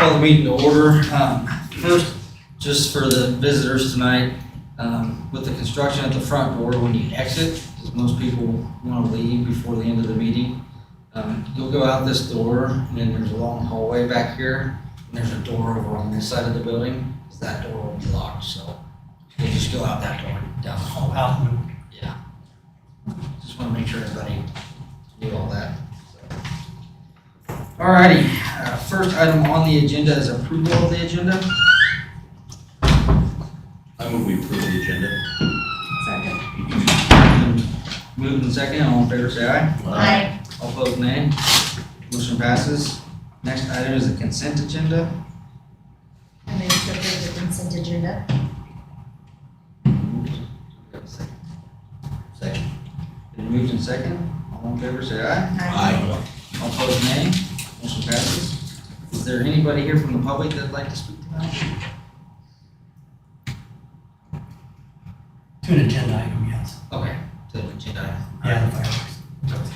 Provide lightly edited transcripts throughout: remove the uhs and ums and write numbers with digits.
Call the meeting to order. First, just for the visitors tonight, with the construction at the front door when you exit, because most people want to leave before the end of the meeting, you'll go out this door, and then there's a long hallway back here, and there's a door over on this side of the building. That door will be locked, so you'll just go out that door down the hallway. Yeah. Just want to make sure everybody knew all that. Alrighty, first item on the agenda is approval of the agenda. I move we approve the agenda. Second. Moved and second, all in favor say aye. Aye. All opposed nay. Motion passes. Next item is the consent agenda. I move to approve the consent agenda. Second. Been moved and second, all in favor say aye. Aye. All opposed nay. Motion passes. Is there anybody here from the public that'd like to speak tonight? To an agenda item, yes. Okay, to the agenda item. Yeah, the fireworks.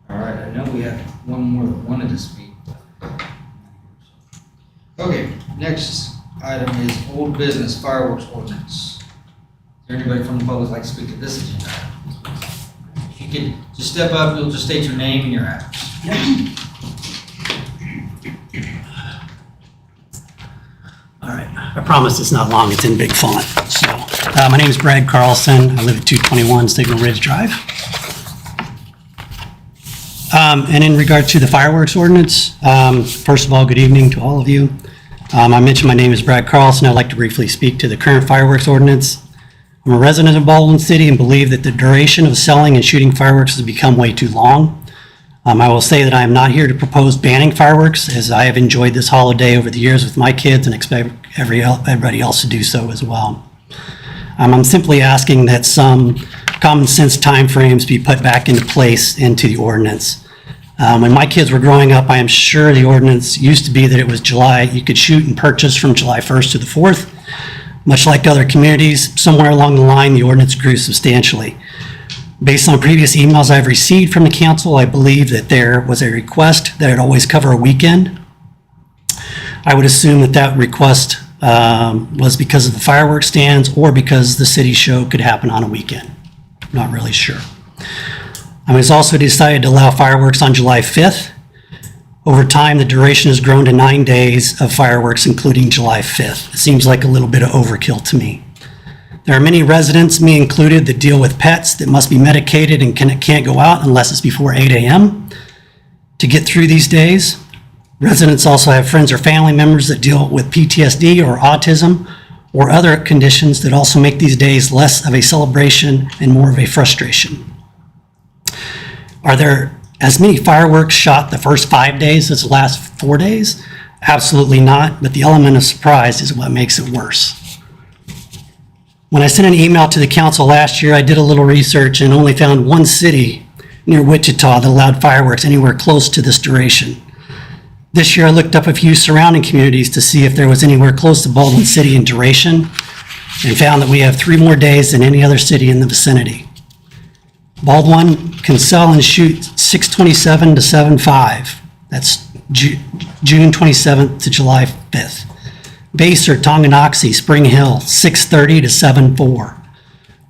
All right, I know we have one more that wanted to speak. Okay, next item is old business fireworks ordinance. Is there anybody from the public like to speak to this agenda item? If you could just step up, you'll just state your name and your address. All right, I promise it's not long, it's in big font. So, my name is Brad Carlson, I live at 221 Signal Ridge Drive. And in regard to the fireworks ordinance, first of all, good evening to all of you. I mentioned my name is Brad Carlson. I'd like to briefly speak to the current fireworks ordinance. I'm a resident of Baldwin City and believe that the duration of selling and shooting fireworks has become way too long. I will say that I am not here to propose banning fireworks, as I have enjoyed this holiday over the years with my kids and expect everybody else to do so as well. I'm simply asking that some common sense timeframes be put back into place into the ordinance. When my kids were growing up, I am sure the ordinance used to be that it was July, you could shoot and purchase from July 1st to the 4th. Much like other communities, somewhere along the line, the ordinance grew substantially. Based on previous emails I've received from the council, I believe that there was a request that it always cover a weekend. I would assume that that request was because of the fireworks stands or because the city show could happen on a weekend. Not really sure. It was also decided to allow fireworks on July 5th. Over time, the duration has grown to 9 days of fireworks, including July 5th. It seems like a little bit of overkill to me. There are many residents, me included, that deal with pets that must be medicated and can't go out unless it's before 8 a.m. to get through these days. Residents also have friends or family members that deal with PTSD or autism or other conditions that also make these days less of a celebration and more of a frustration. Are there as many fireworks shot the first 5 days as the last 4 days? Absolutely not, but the element of surprise is what makes it worse. When I sent an email to the council last year, I did a little research and only found one city near Wichita that allowed fireworks anywhere close to this duration. This year, I looked up a few surrounding communities to see if there was anywhere close to Baldwin City in duration and found that we have 3 more days than any other city in the vicinity. Baldwin can sell and shoot 6/27 to 7/5. That's June 27th to July 5th. Basehor, Tonganoxie, Spring Hill, 6:30 to 7/4.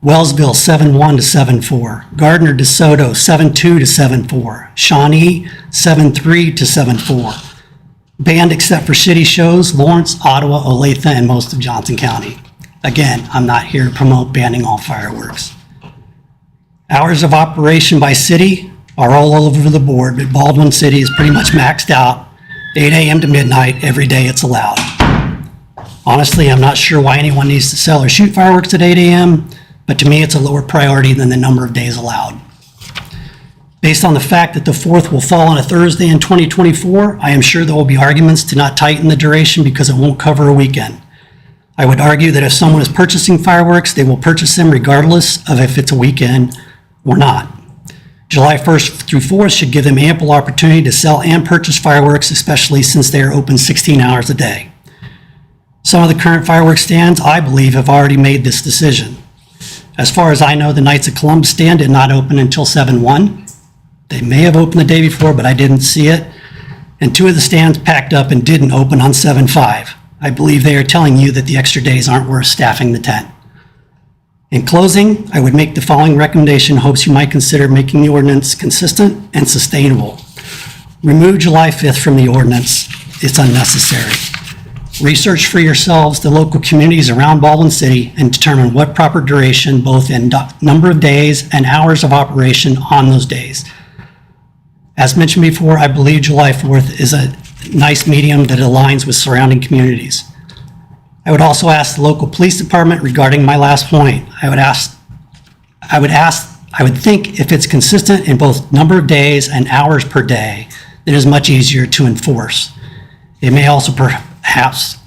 Wellsville, 7/1 to 7/4. Gardner, DeSoto, 7/2 to 7/4. Shawnee, 7/3 to 7/4. Banned except for city shows, Lawrence, Ottawa, Olathe, and most of Johnson County. Again, I'm not here to promote banning all fireworks. Hours of operation by city are all over the board, but Baldwin City is pretty much maxed out, 8 a.m. to midnight, every day it's allowed. Honestly, I'm not sure why anyone needs to sell or shoot fireworks at 8 a.m., but to me, it's a lower priority than the number of days allowed. Based on the fact that the 4th will fall on a Thursday in 2024, I am sure there will be arguments to not tighten the duration because it won't cover a weekend. I would argue that if someone is purchasing fireworks, they will purchase them regardless of if it's a weekend or not. July 1st through 4th should give them ample opportunity to sell and purchase fireworks, especially since they are open 16 hours a day. Some of the current fireworks stands, I believe, have already made this decision. As far as I know, the Knights of Columbus stand did not open until 7/1. They may have opened the day before, but I didn't see it. and 2 of the stands packed up and didn't open on 7/5. I believe they are telling you that the extra days aren't worth staffing the tent. In closing, I would make the following recommendation, hopes you might consider making the ordinance consistent and sustainable. Remove July 5th from the ordinance. It's unnecessary. Research for yourselves the local communities around Baldwin City and determine what proper duration, both in number of days and hours of operation on those days. As mentioned before, I believe July 4th is a nice medium that aligns with surrounding communities. I would also ask the local police department regarding my last point. I would think if it's consistent in both number of days and hours per day, it is much easier to enforce. It may also perhaps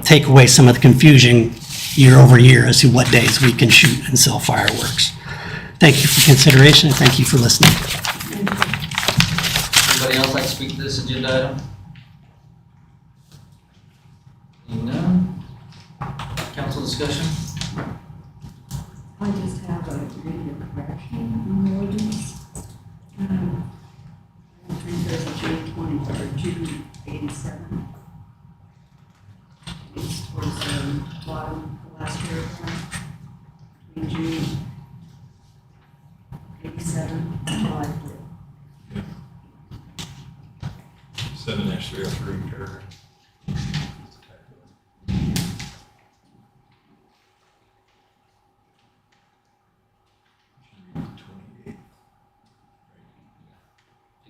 take away some of the confusion year over year as to what days we can shoot and sell fireworks. Thank you for consideration and thank you for listening. Anybody else like to speak to this agenda item? Seeing none. Council discussion? I just have a reading of correction on the ordinance. I think there's a June 23rd, June 87. It's towards the bottom of the last paragraph. Between June 87 and July 4th. 7-303 paragraph.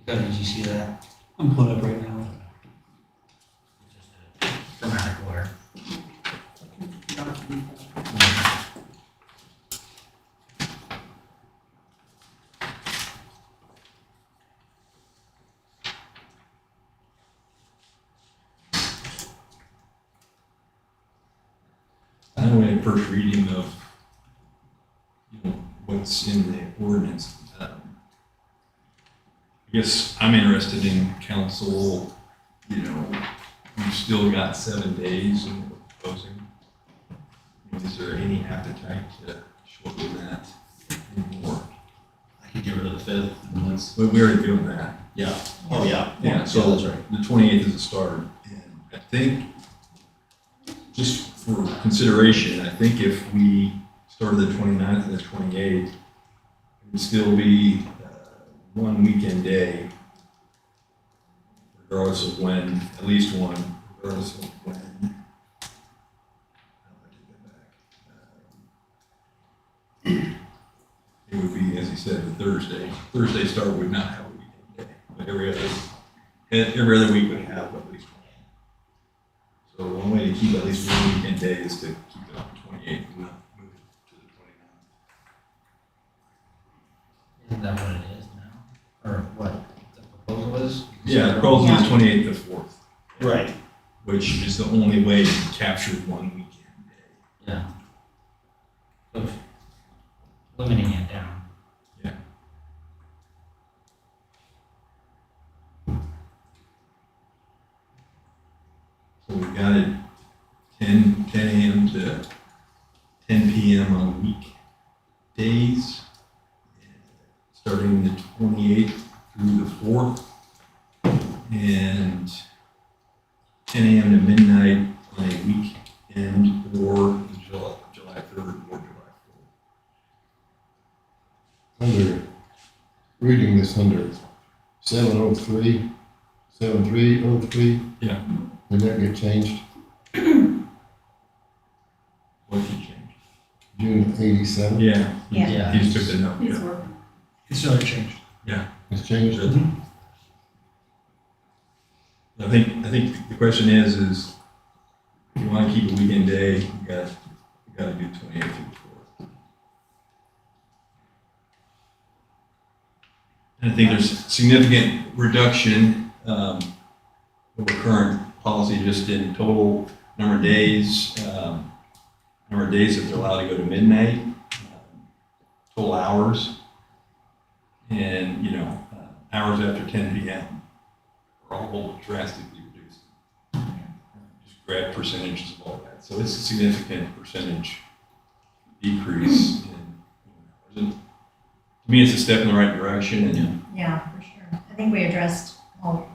Dakota, did you see that? I'm pulling up right now. Grammatical error. I know in first reading of, what's in the ordinance, I guess I'm interested in council, we've still got 7 days and we're proposing. Is there any appetite to shorten that anymore? I could get rid of the 5th and let's, But we're already doing that. yeah, oh, yeah. Yeah, so that's right. the 28th is the start. And I think, just for consideration, I think if we started the 29th and the 28th, it would still be one weekend day, regardless of when, at least one, regardless of when. It would be, as he said, the Thursday. Thursday start would not have a weekend day, but every other week would have at least one. So one way to keep at least one weekend day is to keep it on the 28th and not move it to the 29th. Isn't that what it is now? Or what the proposal is? Yeah, the proposal is 28th to 4th, Right. which is the only way to capture one weekend day. Yeah. So limiting it down. Yeah. So we've got it 10 a.m. to 10 p.m. on weekdays, starting the 28th through the 4th, and 10 a.m. to midnight on a weekend or July 3rd or July 4th. Under, reading this under 703, 7303, Yeah. did that get changed? What did you change? June 87? Yeah. Yeah. He just took the note. It's Yeah. working. It's already changed. It's changed? I think the question is if you want to keep a weekend day, you got to do 28th through the 4th. And I think there's significant reduction over current policy just in total number of days that they're allowed to go to midnight, total hours, and hours after 10 p.m. are all drastically reduced. Just grab percentages of all that. So it's a significant percentage decrease in hours. To me, it's a step in the right direction. And Yeah, for sure. I think we addressed all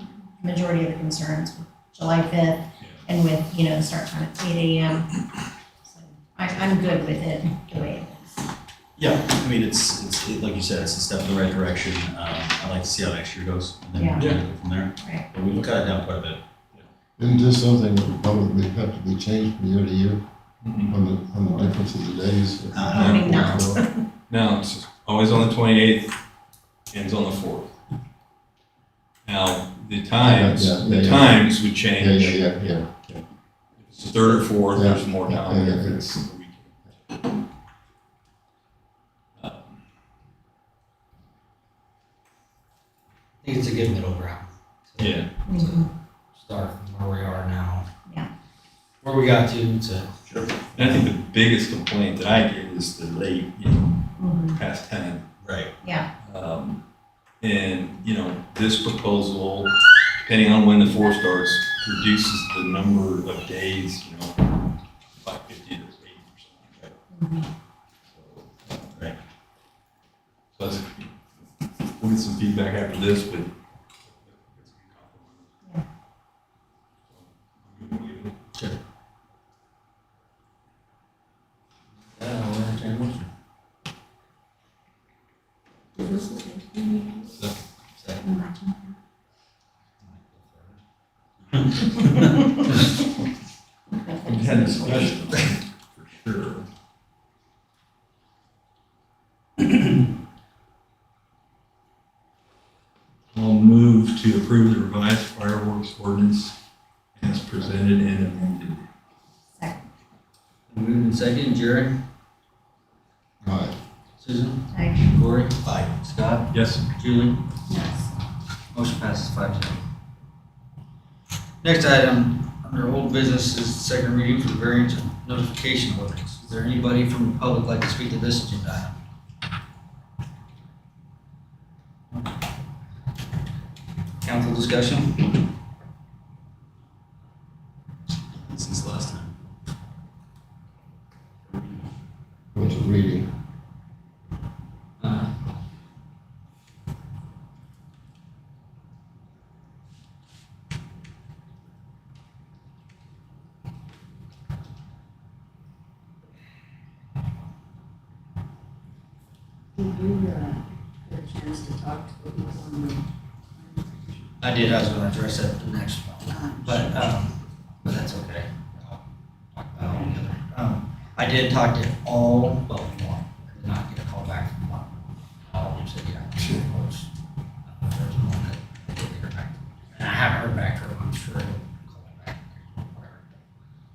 majority of the concerns with July 5th and with, the start time at 8 a.m. So I'm good with it the way it is. Yeah, I mean, it's like you said, it's a step in the right direction. I'd like to see how next year goes, and then Yeah. we'll go from there. Right. But we look at it down quite a bit. Isn't this something that would probably have to be changed from year to year Mhm. on the difference of the days? I mean, no. Now, it's always on the 28th, ends on the 4th. Now, the times, Yeah, the yeah. times would Yeah, change. yeah. If it's the 3rd or 4th, Yeah. there's more Yeah, time. yeah, If yeah. it's the weekend. I think it's a good middle ground. Yeah, Mhm. Start from where we are now. Yeah. Where we got to, sure. And I think the biggest complaint that I get is the late, Mhm. past 10. Right. Yeah. And, this proposal, depending on when the 4 starts, reduces the number of days, by 50 to 80%. Mhm. Right. So that's, we'll get some feedback after this, but. Sure. we'll entertain a motion. We had discussion, for sure. I'll move to approve the revised fireworks ordinance as presented and amended. Second. Moved and second, Jerry, Right. Susan, Aye. Corey, Aye. Scott, Yes? Julie. Yes. Motion passes 5-0. Next item, under old business, is second reading for the variance and notification ordinance. Is there anybody from the public like to speak to this agenda item? Council discussion? Since the last time. What's it reading? Uh, Did you, get a chance to talk to the people on the? I did, I was gonna address that the next one, but that's okay. I'll talk about it all together. I did talk to all, well, one, I did not get a call back from one. All of them said, yeah, of course. There's one that I did hear back. And I haven't heard back from them, I'm sure he'll call me back, whatever.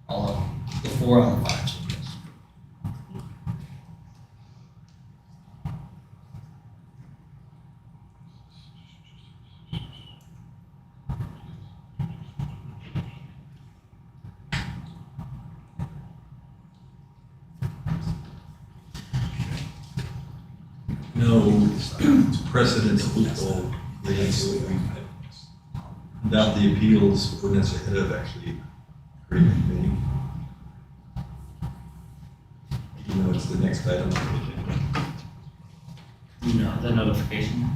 All of them, the 4 out of the 5 said yes. No precedence legal leads. Without the appeals ordinance ahead of actually creating a committee. Even though it's the next item on the agenda. No, the notification.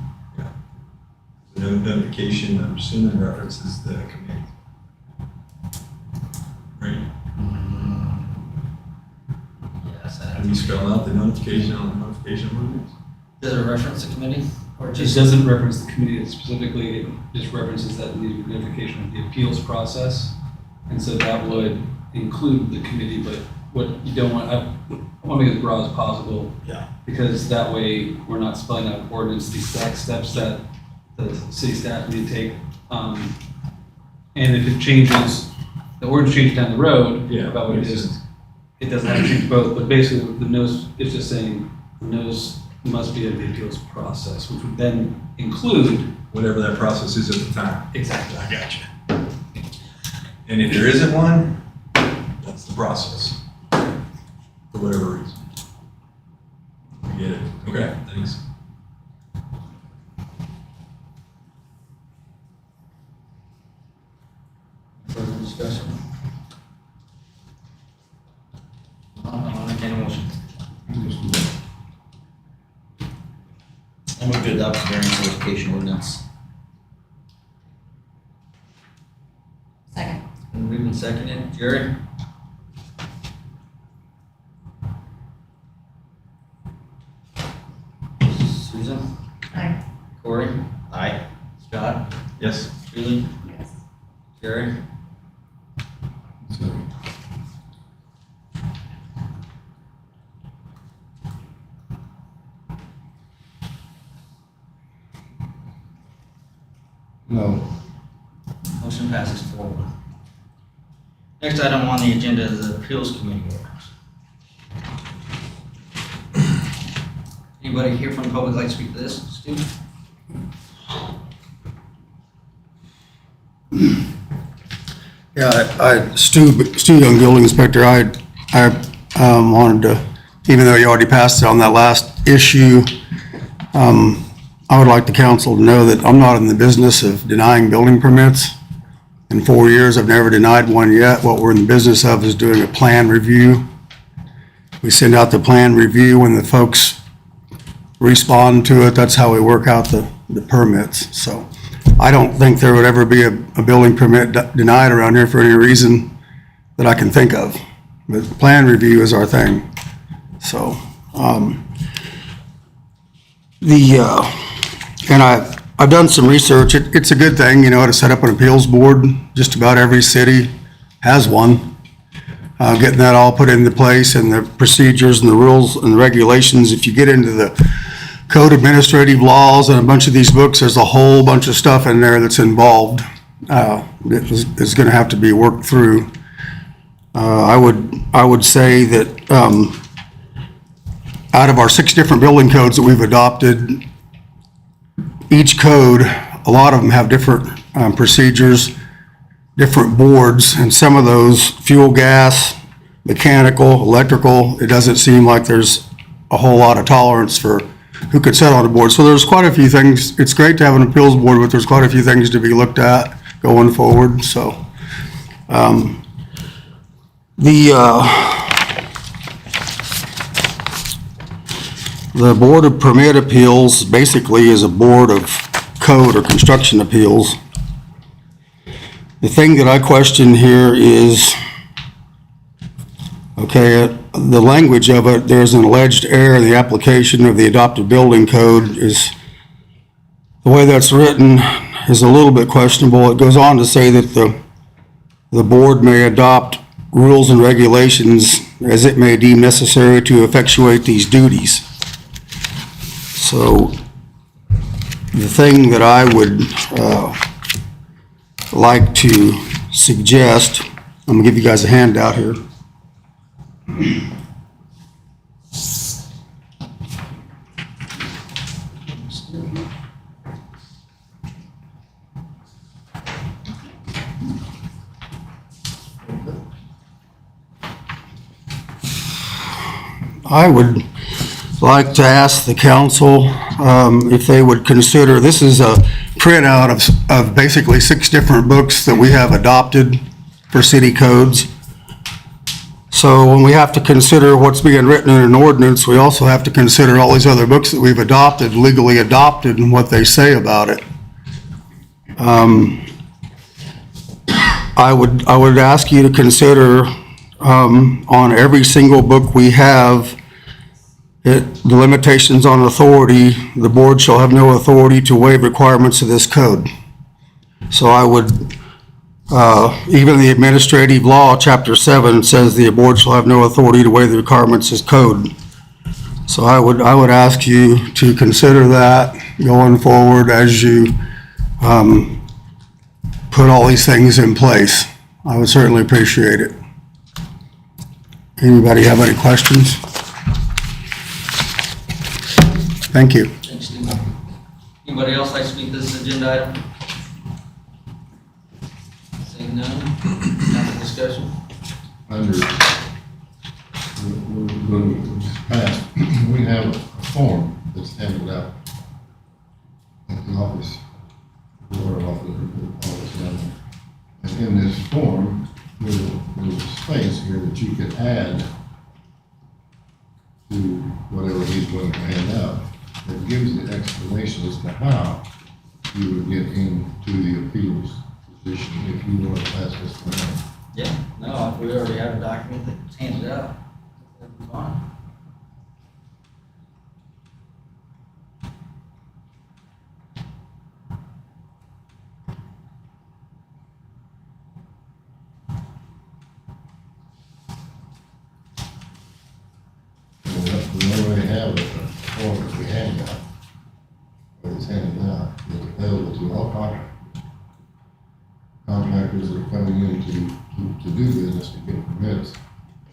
The notification, I'm assuming references the committee. Right? Yes, I Have you spelled out the notification on the notification ordinance? Does it reference the committee or It just? doesn't reference the committee specifically, it just references that the notification of the appeals process. And so that would include the committee, but what you don't want, I want to make it as broad as possible. Yeah. Because that way, we're not spelling out ordinance, the exact steps that the city staff need to take. And if it changes, the ordinance changes down the road Yeah. about what it is, it doesn't have to change both, but basically, the notice, it's just saying, the notice must be of the appeals process, which would then include. Whatever that process is at the time. Exactly. I got you. And if there isn't one, that's the process. For whatever reason. I get it. Okay, thanks. Further discussion? I'll entertain a motion. I'm gonna adopt the variance notification ordinance. Second. And moved and seconded. Jerry? Susan? Aye. Corey? Aye. Scott? Yes. Julie? Yes. Jerry? So, no, Motion passes 4-1. Next item on the agenda is the Appeals Committee orders. Anybody here from the public like to speak to this? Stu? Yeah, Stu Young, Building Inspector, I wanted to, even though you already passed it on that last issue, I would like the council to know that I'm not in the business of denying building permits. In 4 years, I've never denied one yet. What we're in the business of is doing a plan review. We send out the plan review when the folks respond to it. That's how we work out the permits. So I don't think there would ever be a building permit denied around here for any reason that I can think of. But plan review is our thing. So, and I've done some research. It's a good thing, to set up an appeals board. Just about every city has one. Getting that all put into place and the procedures and the rules and the regulations. If you get into the code administrative laws and a bunch of these books, there's a whole bunch of stuff in there that's involved. It's going to have to be worked through. I would say that out of our 6 different building codes that we've adopted, each code, a lot of them have different procedures, different boards, and some of those, fuel, gas, mechanical, electrical, it doesn't seem like there's a whole lot of tolerance for who could sit on the board. So there's quite a few things. It's great to have an appeals board, but there's quite a few things to be looked at going forward. So the Board of Permit Appeals basically is a board of code or construction appeals. The thing that I question here is, the language of it, there's an alleged error in the application of the adopted building code is, the way that's written is a little bit questionable. It goes on to say that the board may adopt rules and regulations as it may deem necessary to effectuate these duties. So the thing that I would like to suggest, I'm gonna give you guys a handout here. I would like to ask the council if they would consider, this is a printout of basically 6 different books that we have adopted for city codes. So when we have to consider what's being written in an ordinance, we also have to consider all these other books that we've adopted, legally adopted, and what they say about it. I would ask you to consider on every single book we have, the limitations on authority, the board shall have no authority to waive requirements of this code. So I would, even the administrative law, chapter 7 says the board shall have no authority to waive the requirements of code. So I would ask you to consider that going forward as you put all these things in place. I would certainly appreciate it. Anybody have any questions? Thank you. Thanks, Steve. Anybody else like to speak to this agenda item? Seeing none, council discussion. under, when it's passed, we have a form that's handed out at the office, board office down there. And in this form, there's a space here that you could add to whatever he's going to hand out. That gives the explanation as to how you would get into the appeals position if you want to pass this one. Yeah, no, if we already have a document that's handed out, that'd be fine. We already have a form that we hand out, but it's handed out, it's available to all contractors. Contractors that are coming in to do business, to get permits,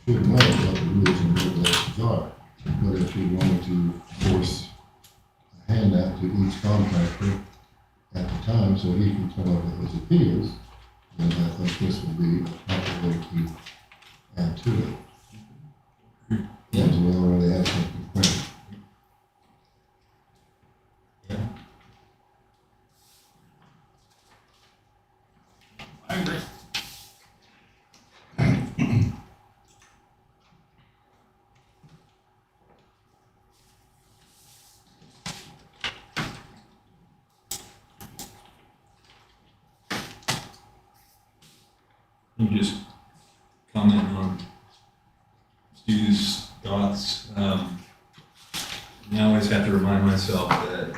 should know what the rules and regulations are. But if you wanted to force a handout to each contractor at the time, so he can come up with his appeals, then I think this would be a proper way to add to it. Because we already have something printed. I agree. You just comment on Stu's thoughts. I always have to remind myself that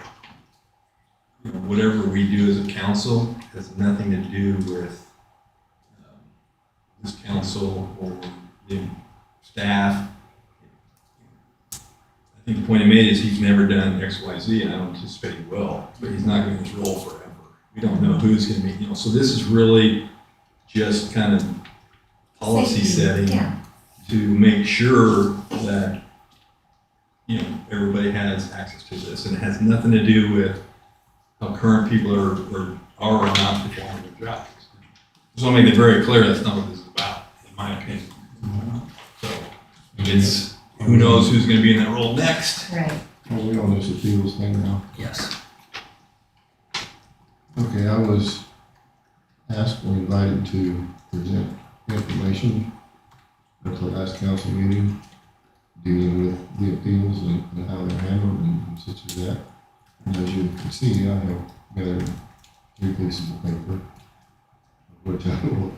whatever we do as a council has nothing to do with this council or the staff. I think the point he made is he's never done X, Y, Z, and I don't anticipate he will, but he's not going to this role forever. We don't know who's going to be, so this is really just kind of policy setting Yeah, to make sure that, everybody has access to this, and it has nothing to do with how current people are or not performing their jobs. Just want to make it very clear that's not what this is about, in my opinion. So, it's, who knows who's going to be in that role next? right. Are we on this appeals thing now? Yes. Okay, I was asked or invited to present information at the last council meeting dealing with the appeals and how they're handled and such as that. And as you can see, I have gathered 3 pieces of paper, which I will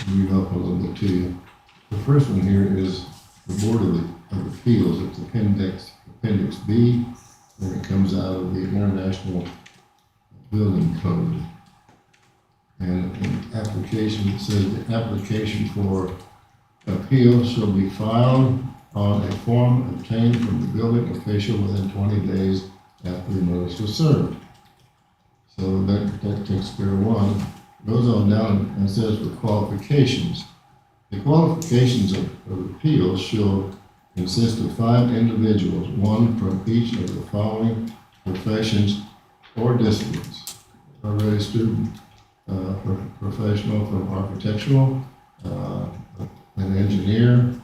read up a little bit to you. The first one here is the Board of Appeals. It's Appendix B, and it comes out of the International Building Code. And in application, it says the application for appeal shall be filed on a form obtained from the building official within 20 days after the notice was served. So that takes care of one. Goes on down and says for qualifications. The qualifications of appeals shall consist of 5 individuals, 1 from each of the following professions or disciplines. A registered professional from architectural, an engineer,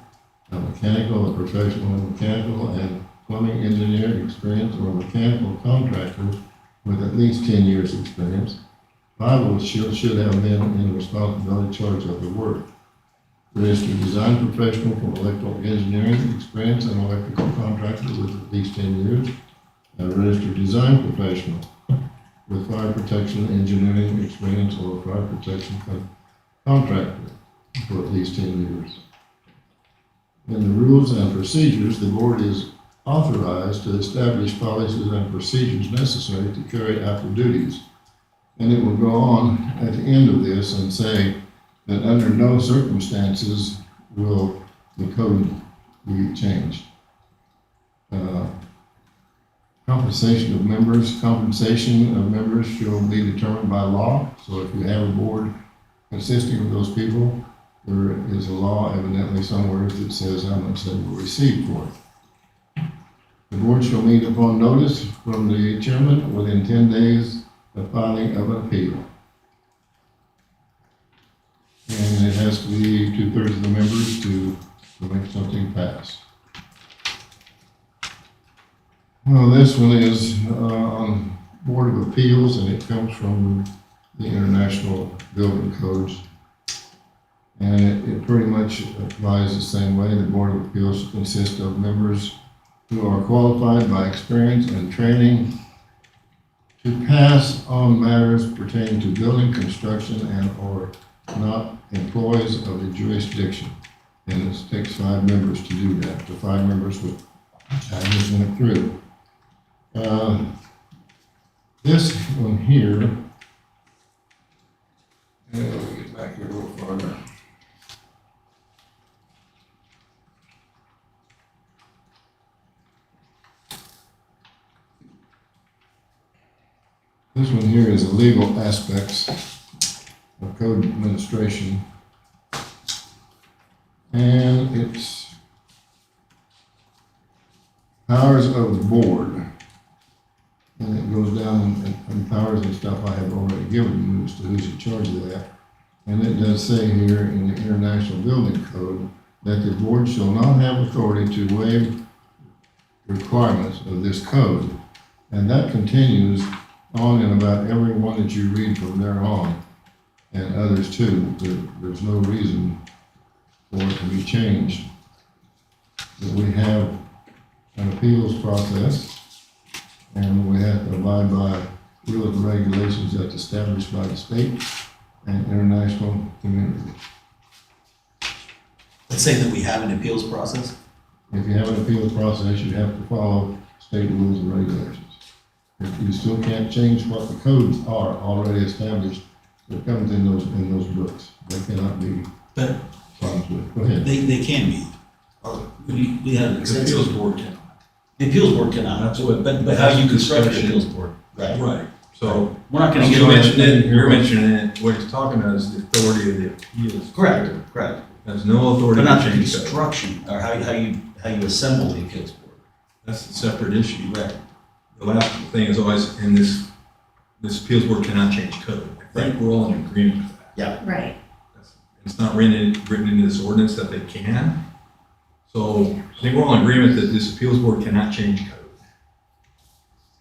a mechanical, a professional in mechanical and plumbing engineer experience, or a mechanical contractor with at least 10 years experience. 5 of which should have been in responsibility charge of the work. Registered design professional from electrical engineering experience and electrical contractor with at least 10 years. A registered design professional with fire protection engineering experience or fire protection contractor for at least 10 years. In the rules and procedures, the board is authorized to establish policies and procedures necessary to carry out the duties. And it will go on at the end of this and say that under no circumstances will the code be changed. Compensation of members shall be determined by law. So if you have a board consisting of those people, there is a law evidently somewhere that says how much they will receive for it. The board shall meet upon notice from the chairman within 10 days of filing of an appeal. And it has to be 2/3 of the members to make something pass. Well, this one is on Board of Appeals, and it comes from the International Building Codes. And it pretty much applies the same way. The Board of Appeals consists of members who are qualified by experience and training to pass on matters pertaining to building construction and/or not employees of the jurisdiction. And it takes 5 members to do that, the 5 members which I just went through. This one here, let me get back here a little farther. This one here is the legal aspects of code administration. And it's powers of the board. And it goes down and powers and stuff I have already given you as to who's in charge of that. And it does say here in the International Building Code that the board shall not have authority to waive requirements of this code. And that continues on in about every one that you read from there on, and others too. There's no reason for it to be changed. That we have an appeals process, and we have to abide by rules and regulations that's established by the state and international community. Let's say that we have an appeals process. If you have an appeals process, you have to follow state rules and regulations. If you still can't change what the codes are already established, it comes in those books. They cannot be But problems with. Go ahead. they can be. We have The extensive. appeals board cannot. The appeals board cannot. That's what- But how you construct the discussion. appeals board, right? Right, so. We're not gonna You get. mentioned it, you're mentioning it, what he's talking about is the authority of the appeals. Correct, correct. Has no authority But to not the change code. construction, or how you assemble the appeals board. That's a separate issue. Right. The last thing is always, in this appeals board cannot change code. I think we're all in agreement with that. Yeah. Right. It's not written into this ordinance that they can. So I think we're all in agreement that this appeals board cannot change code.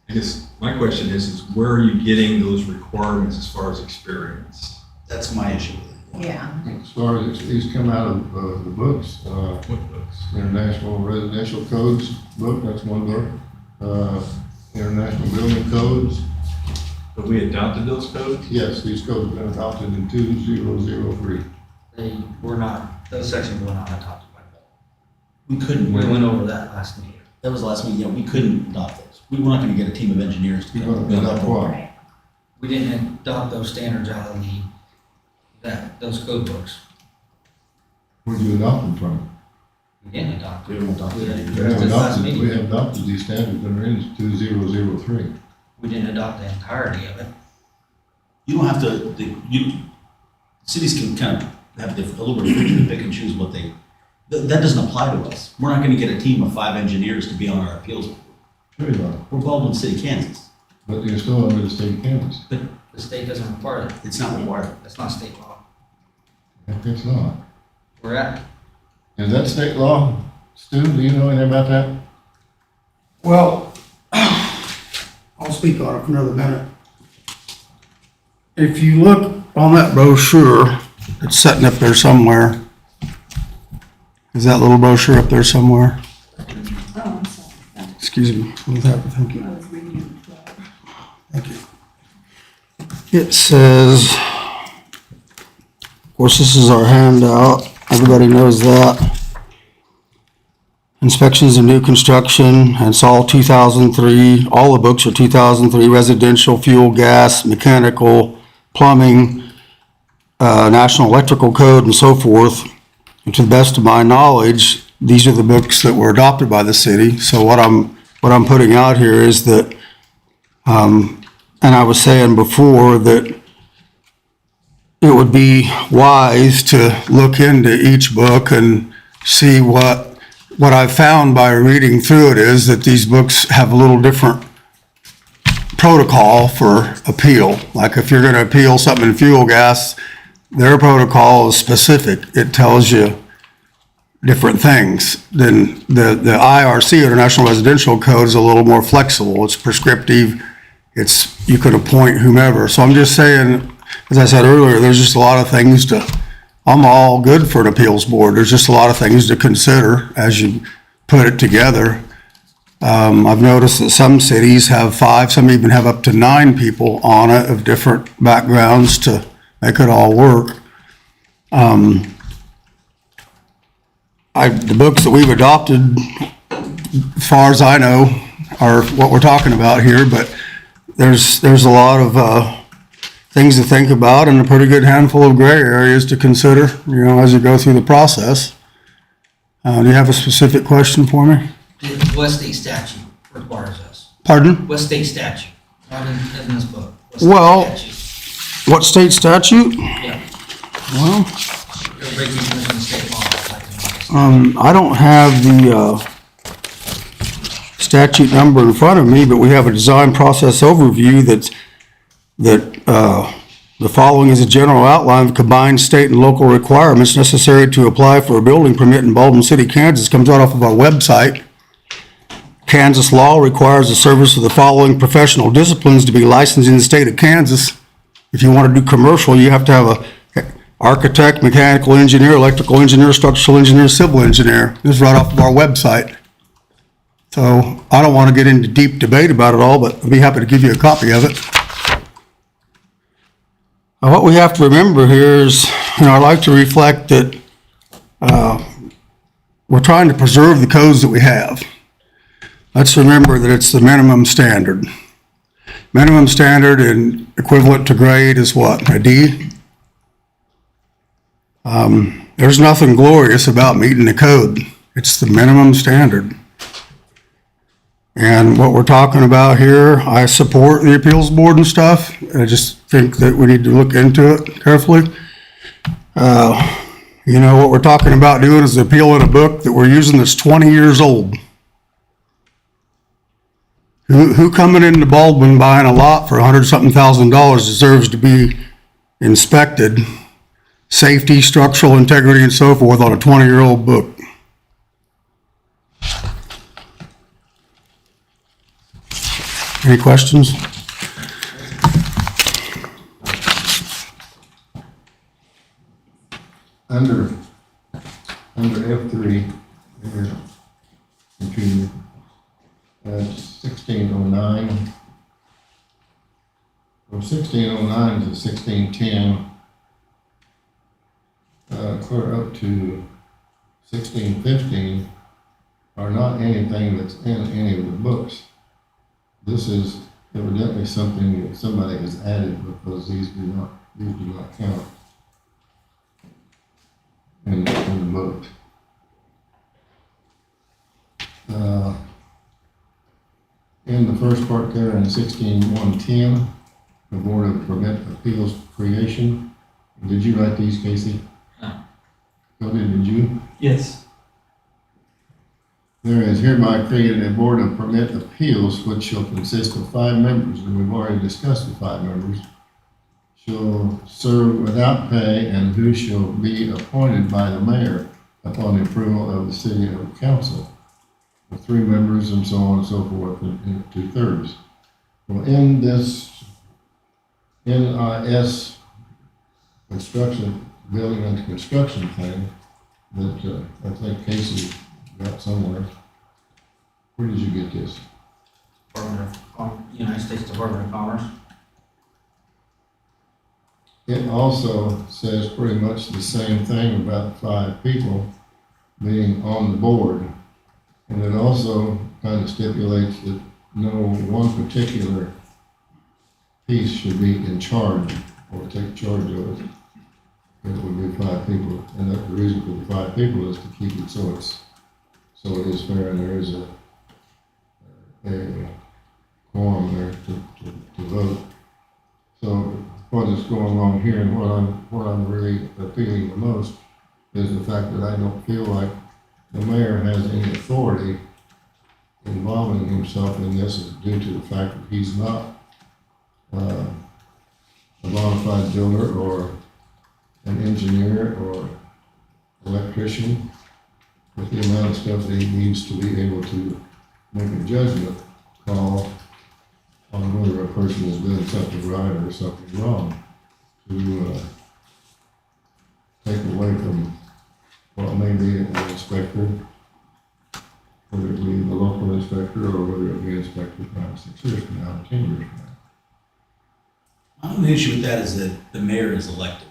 I guess my question is where are you getting those requirements as far as experience? That's my issue with it. Yeah. As far as these come out of the books, What books? International Residential Codes book, that's one book. International Building Codes, Have we adopted those codes? yes, these codes have been adopted in 2003. They were not, those sections were not adopted by the We couldn't, board. We went over that last meeting. that was the last meeting, yeah, we couldn't adopt those. We were not gonna get a team of engineers to You're come. gonna adopt what? Right. We didn't adopt those standards out of those code books. Where'd you adopt them from? We didn't adopt We them. don't adopt We it. didn't. We have Just last adopted, we meeting. have adopted these standards that are in 2003. We didn't adopt the entirety of it. You don't have to, cities can kind of have a little bit of freedom to pick and choose what they, that doesn't apply to us. We're not gonna get a team of 5 engineers to be on our appeals board. Sure you are, We're Baldwin City, Kansas. but you're still under the state of Kansas. The state doesn't require that. It's not required. That's not state law. If it's not. We're at, Is that state law? Stu, do you know anything about that? Well, I'll speak on it for another minute. If you look on that brochure, it's sitting up there somewhere. Is that little brochure up there somewhere? Oh, I'm sorry. Excuse me. Thank you. I was reading it. Thank you. It says, of course, this is our handout. Everybody knows that. Inspections of new construction, and it's all 2003. All the books are 2003, residential, fuel, gas, mechanical, plumbing, National Electrical Code, and so forth. And to the best of my knowledge, these are the books that were adopted by the city. So what I'm putting out here is that, and I was saying before that it would be wise to look into each book and see what I've found by reading through it is that these books have a little different protocol for appeal. Like if you're gonna appeal something in fuel gas, their protocol is specific. It tells you different things. Then the IRC, International Residential Code, is a little more flexible. It's prescriptive. You could appoint whomever. So I'm just saying, as I said earlier, there's just a lot of things I'm all good for an appeals board. There's just a lot of things to consider as you put it together. I've noticed that some cities have 5, some even have up to 9 people on it of different backgrounds to make it all work. The books that we've adopted, as far as I know, are what we're talking about here, but there's a lot of things to think about and a pretty good handful of gray areas to consider, as you go through the process. Do you have a specific question for me? What state statute requires us? Pardon? What state statute? Not in this book. What state Well- statute? What state statute? Yeah. Well, It'll break you from the state law. Like I don't have the statute number in front of me, but we have a design process overview that the following is a general outline of combined state and local requirements necessary to apply for a building permit in Baldwin City, Kansas. Comes out off of our website. Kansas law requires the service of the following professional disciplines to be licensed in the state of Kansas. If you want to do commercial, you have to have a architect, mechanical engineer, electrical engineer, structural engineer, civil engineer. This is right off of our website. So I don't want to get into deep debate about it all, but I'd be happy to give you a copy of it. Now, what we have to remember here is, I'd like to reflect that we're trying to preserve the codes that we have. Let's remember that it's the minimum standard. Minimum standard and equivalent to grade is what, a D? There's nothing glorious about meeting the code. It's the minimum standard. And what we're talking about here, I support the appeals board and stuff. I just think that we need to look into it carefully. What we're talking about doing is appealing a book that we're using that's 20 years old. Who coming into Baldwin buying a lot for $100-something thousand deserves to be inspected, safety, structural integrity, and so forth on a 20-year-old book? Any questions? Under F3, here, computer, 1609, from 1609 to 1610, clear up to 1615, are not anything that's in any of the books. This is evidently something that somebody has added because these do not count in the book. In the first part there in 16-110, the Board of Permit Appeals creation. Did you write these, Casey? No. Cody, did you? Yes. There is hereby created a Board of Permit Appeals, which shall consist of 5 members, and we've already discussed the 5 members, shall serve without pay, and who shall be appointed by the mayor upon the approval of the city council. The 3 members and so on and so forth in 2/3. Well, in this NIS construction, building and construction thing that I think Casey got somewhere. Where did you get this? United States Department of Commerce. It also says pretty much the same thing about 5 people being on the board. And it also kind of stipulates that no one particular piece should be in charge or take charge of it. It would be 5 people. And the reason for the 5 people is to keep it so it is fair and there is a quorum there to vote. So what is going on here and what I'm really feeling the most is the fact that I don't feel like the mayor has any authority involving himself in this is due to the fact that he's not a bona fide builder or an engineer or electrician. With the amount of stuff that he needs to be able to make a judgment call on whether a person is doing something right or something wrong, to take away from what may be an inspector whether it be the local inspector or whether it be inspector 5, 6 years from now, 10 years from now. My only issue with that is that the mayor is elected.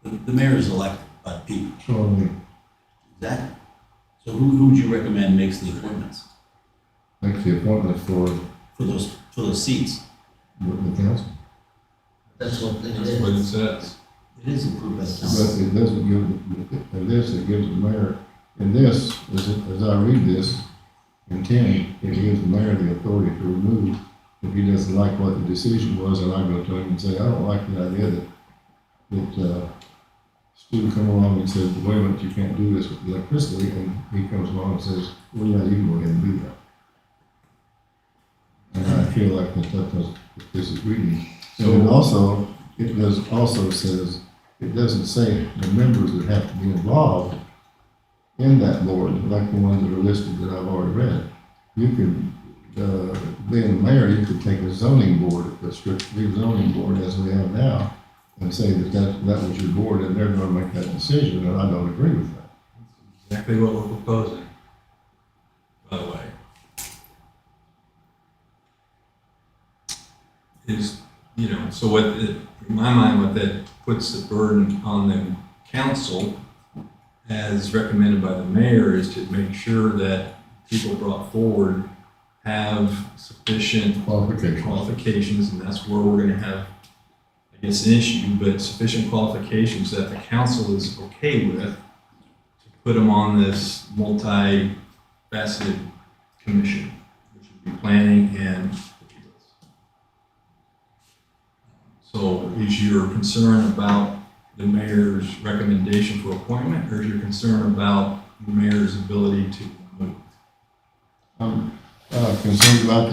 The mayor is elected by the people. So, I mean, That, so who would you recommend makes the appointments makes the appointments for for those seats? the council. That's what it That's what it is. says. It is approved by the But council. it doesn't give, in this, it gives the mayor, in this, as I read this, in 10, it gives the mayor the authority to remove if he doesn't like what the decision was, and I go to him and say, I don't like the idea that Stu come along and says, wait a minute, you can't do this with electricity, and he comes along and says, well, yeah, you can go ahead and do that. And I feel like that this is reading. And it also, says, it doesn't say the members that have to be involved in that board, like the ones that are listed that I've already read. You could, being mayor, you could take a zoning board, a strictly zoning board as we have now, and say that was your board and they're gonna make that decision, and I don't agree with that. Exactly what we're proposing, by the way. Is, so what, in my mind, what that puts the burden on the council, as recommended by the mayor, is to make sure that people brought forward have sufficient qualifications, and that's where we're gonna have, I guess, an issue, but sufficient qualifications that the council is okay with to put them on this multi-faceted commission, which would be planning and appeals. So is your concern about the mayor's recommendation for appointment, or is your concern about the mayor's ability to move? I'm concerned about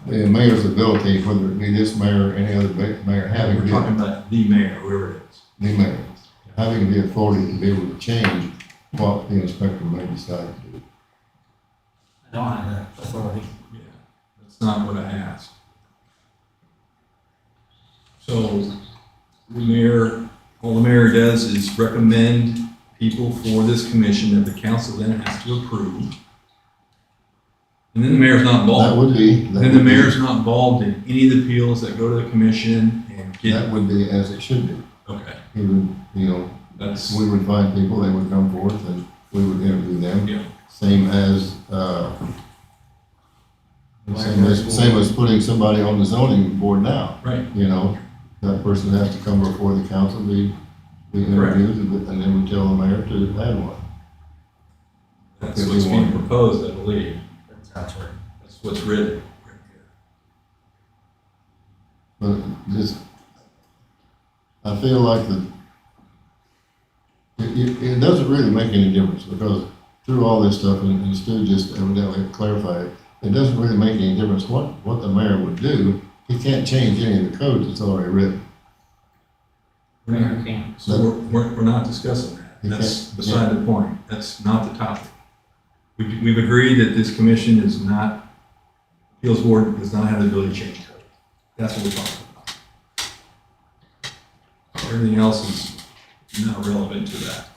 the mayor's ability, whether it be this mayor or any other mayor, having We're talking about the mayor, whoever it is. the mayor, having the authority to be able to change what the inspector may decide to do. I don't have that authority. Yeah, that's not what I asked. So the mayor, all the mayor does is recommend people for this commission that the council then has to approve. And then the mayor's not That involved. would be. Then the mayor's not involved in any of the appeals that go to the commission and That get, would be as it should be. okay, He would, that's, we would find people, they would come forth and we would interview them. yeah, Same as, same as putting somebody on the zoning board now. right, That person has to come before the council, be interviewed, and then we tell the mayor to add one. that's what's being proposed, I believe. That's right. That's what's written right here. But just, I feel like it doesn't really make any difference, because through all this stuff, and Stu just evidently clarified, it doesn't really make any difference what the mayor would do. He can't change any of the codes that's already written. Mayor can. So we're not discussing that. You That's can't- beside the point. That's not the topic. We've agreed that this commission is not, appeals board does not have the ability to change code. That's what we're talking about. Everything else is not relevant to that.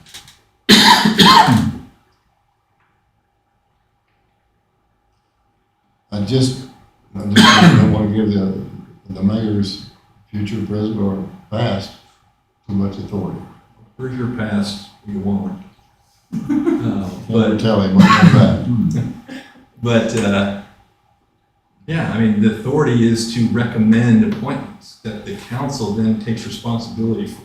I just don't want to give the mayor's future president or past too much authority. Where's your past? You won't. But But tell him what that. But, yeah, I mean, the authority is to recommend appointments that the council then takes responsibility for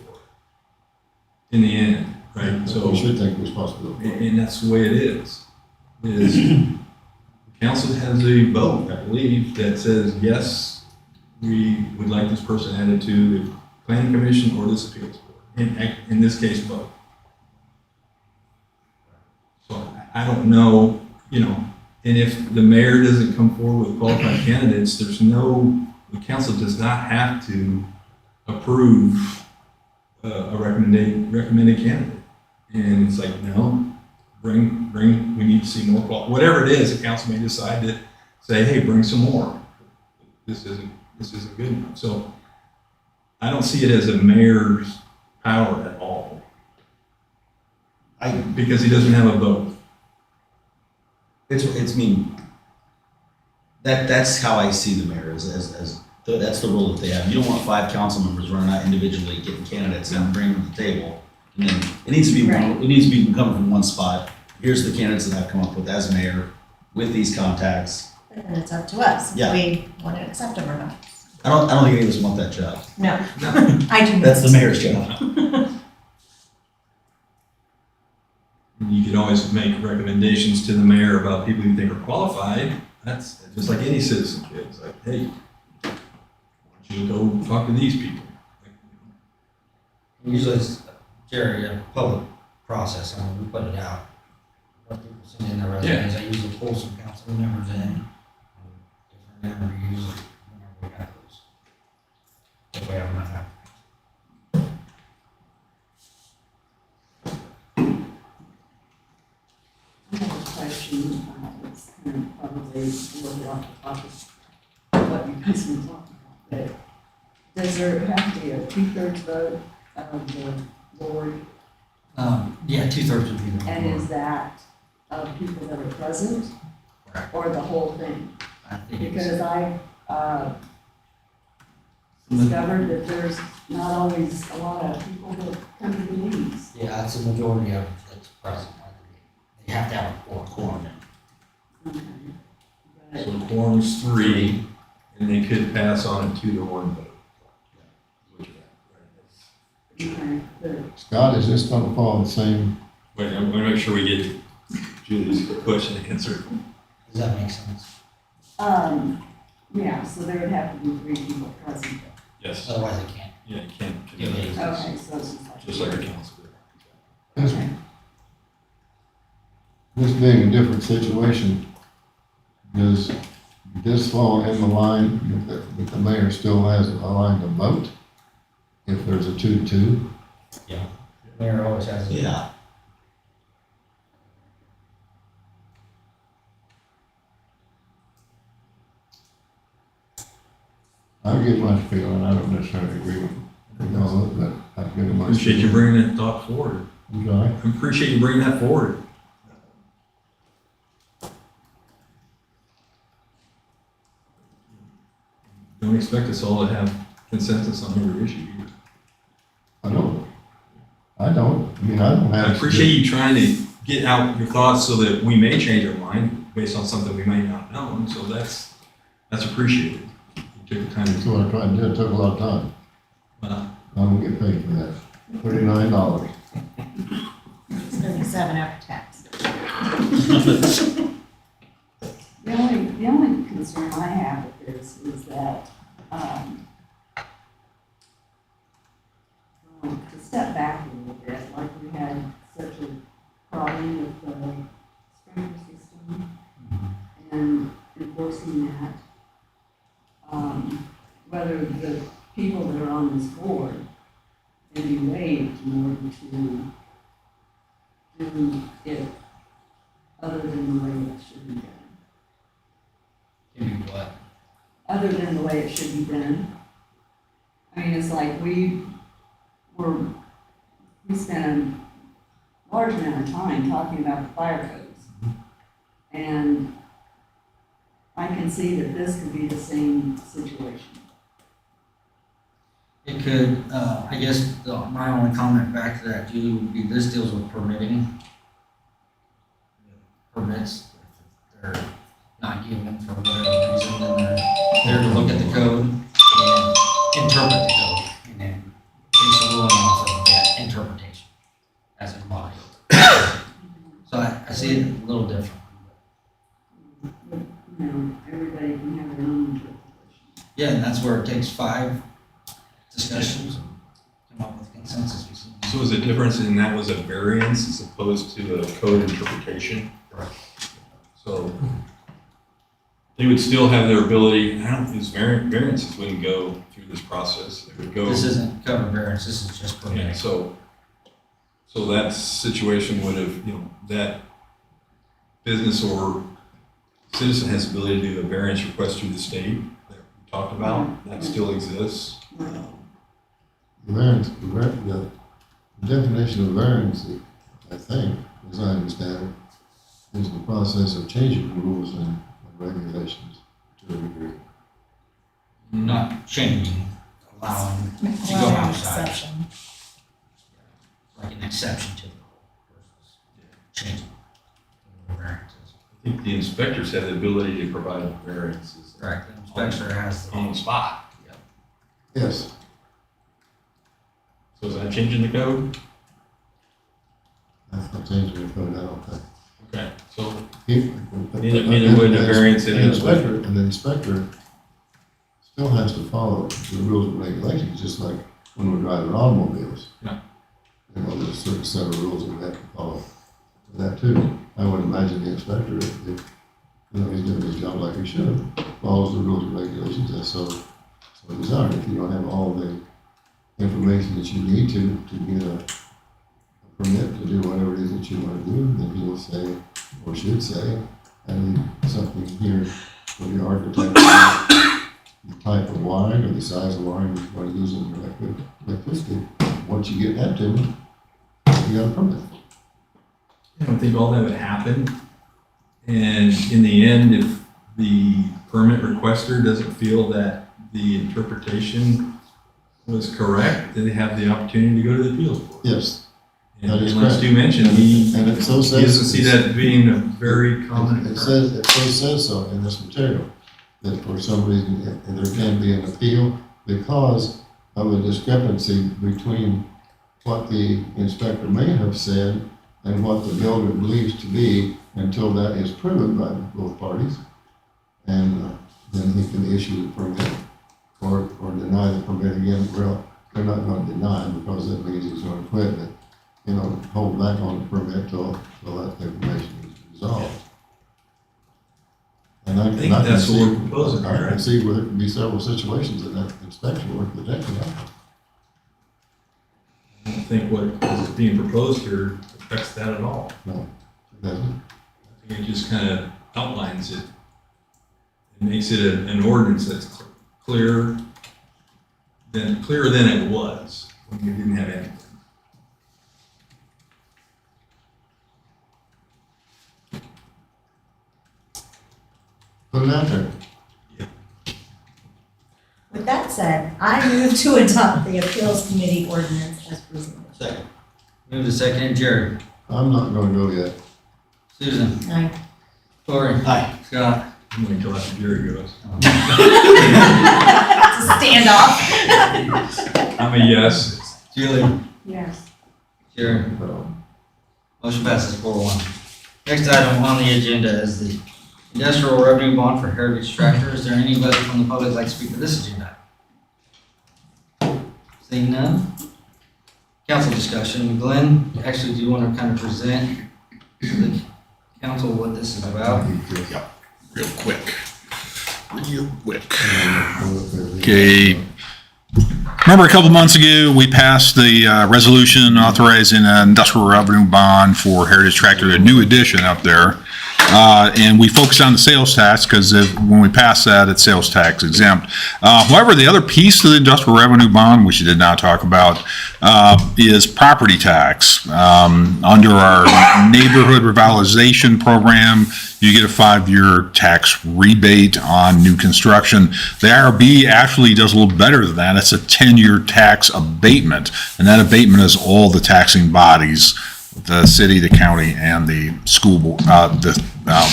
in the end, right? So, We should take responsibility. and that's the way it is the council has a vote, I believe, that says, yes, we would like this person added to the planning commission or this appeals board. In this case, both. So I don't know, and if the mayor doesn't come forward with qualified candidates, the council does not have to approve a recommended candidate. And it's like, no, bring, we need to see more whatever it is, the council may decide to say, hey, bring some more. This isn't good enough. So I don't see it as a mayor's power at all. Because he doesn't have a vote. I mean, that's how I see the mayor, that's the role that they have. You don't want 5 council members running out individually, getting candidates and bringing them to the table. And then, it needs to be, it needs to be coming from one spot. Here's the candidates that I've come up with as mayor, with these contacts. And it's up to us Yeah. if we want to accept them or not. I don't think any of us want that job. No, I do not. That's the mayor's job. You can always make recommendations to the mayor about people you think are qualified. That's just like any citizen could. It's like, hey, why don't you go talk to these people? Usually it's, Jerry, a public process, I mean, we put it out. Let people send in their resumes, I usually pull some council members in, different interviews, whenever we have those. That way I'm not happy. I have a question, it's kind of probably a little off the topic of what you guys been talking about, but does there have to be a 2/3 vote of the board? Yeah, 2/3 would be the. And is that of people that are present? Correct. Or the whole thing? I think it's- Because I discovered that there's not always a lot of people that come to the meetings. Yeah, that's the majority of it that's present. They have to have a quorum. Okay. But So the quorum's 3, and they could pass on a 2-to-1 vote. okay, but Scott, is this gonna follow the same? Wait, I'm gonna make sure we get Julie's question answered. Does that make sense? yeah, so there would have to be 3 people present. Yes. Otherwise I can't. Yeah, you can't. Yeah, yeah. Okay, so it's Just like a council. This, Okay. this being a different situation, does this fall in the line that the mayor still has a line to vote? If there's a 2-2? Mayor always has. a- Yeah. I get my feeling, I don't necessarily agree with all of it, but I get my. Appreciate you bringing that thought forward. I'm sorry? I appreciate you bringing that forward. Don't expect us all to have consensus on every issue. I don't. I mean, I don't have. I appreciate you trying to get out your thoughts so that we may change our mind based on something we may not know, and so that's appreciated. You took the time That's to, what I tried to do, it took a lot of time. well, I don't get paid for that. $39. It's 37 after tax. The only concern I have with this is that, to step back a little bit, like we had such a problem with the sprinkler system and enforcing that. Whether the people that are on this board can be waived in order to do it other than the way it should be done. Can be what? Other than the way it should be done. I mean, it's like we spent a large amount of time talking about the fire codes. And I can see that this could be the same situation. It could, I guess, my only comment back to that, Julie, would be this deals with permitting. Permits, if they're not given for whatever reason, then they're there to look at the code and interpret the code, and then base a ruling off of that interpretation as a body. So I see it a little different. But, you know, everybody can have their own interpretation. Yeah, and that's where it takes 5 discussions and come up with consensus. so is the difference in that was a variance as opposed to a code interpretation? Correct. So they would still have their ability, I don't think variances wouldn't go through this process. They would go. This isn't cover variance, this is just Yeah, permitting. so that situation would have, that business or citizen has the ability to do a variance request through the state that we talked about, that still exists. The variance, the definition of variance, I think, as I understand is the process of changing rules and regulations to a degree. Not changing, allowing to go Allowing an outside, exception. like an exception to the rule versus changing variances. I think the inspectors have the ability to provide variances Correct, the inspector has the. on the spot. Yes, So is that changing the code? that's not changing the code, I don't think. Okay, so Neither would the variance in it. And the inspector still has to follow the rules and regulations, just like when we're driving automobiles. Yeah. You know, there's a certain set of rules that we have to follow for that too. I would imagine the inspector, if, you know, he's doing his job like he should, follows the rules and regulations, that's so desired. If you don't have all the information that you need to get a permit to do whatever it is that you want to do, then he will say, or should say, I need something here for the architect, the type of wiring or the size of wiring you want to use in your electricity. Once you get that to him, you got a permit. I don't think all that would happen. And in the end, if the permit requester doesn't feel that the interpretation was correct, then they have the opportunity to go to the appeals board. Yes, And that is like correct. Stu mentioned, he And it so he says. doesn't see that being a very common It occurrence. says so in this material, that for some reason, there can be an appeal because of a discrepancy between what the inspector may have said and what the builder believes to be until that is proven by both parties. And then he can issue the permit or deny the permit again. Well, they're not going to deny because that means he's going to quit, but, you know, hold back on the permit till that information is resolved. And I think that's what we're proposing here, I can right? see where there can be several situations in that inspection work that could happen. I don't think what is being proposed here affects that at all. No, it doesn't. I think it just kind of outlines it. It makes it an ordinance that's clearer than it was when we didn't have anything. Put it out there. With that said, I move to adopt the appeals committee ordinance as presented. Second. Move to second, Jerry. I'm not going to go yet. Susan. Aye. Corey. Aye. Scott. I'm waiting until after Jerry goes. It's a standoff. I'm a yes. Julie. Yes. Jerry. Motion passes 4-1. Next item on the agenda is the industrial revenue bond for Heritage Tractor. Is there anybody from the public like to speak to this agenda? Seeing none? Council discussion. Glenn, actually, do you want to kind of present to the council what this is about? Real quick. Okay. Remember a couple months ago, we passed the resolution authorizing an industrial revenue bond for Heritage Tractor, a new addition up there. And we focused on the sales tax because when we passed that, it's sales tax exempt. However, the other piece of the industrial revenue bond, which you did not talk about, is property tax. Under our neighborhood revitalization program, you get a 5-year tax rebate on new construction. The IRB actually does a little better than that. It's a 10-year tax abatement, and that abatement is all the taxing bodies, the city, the county, and the school, the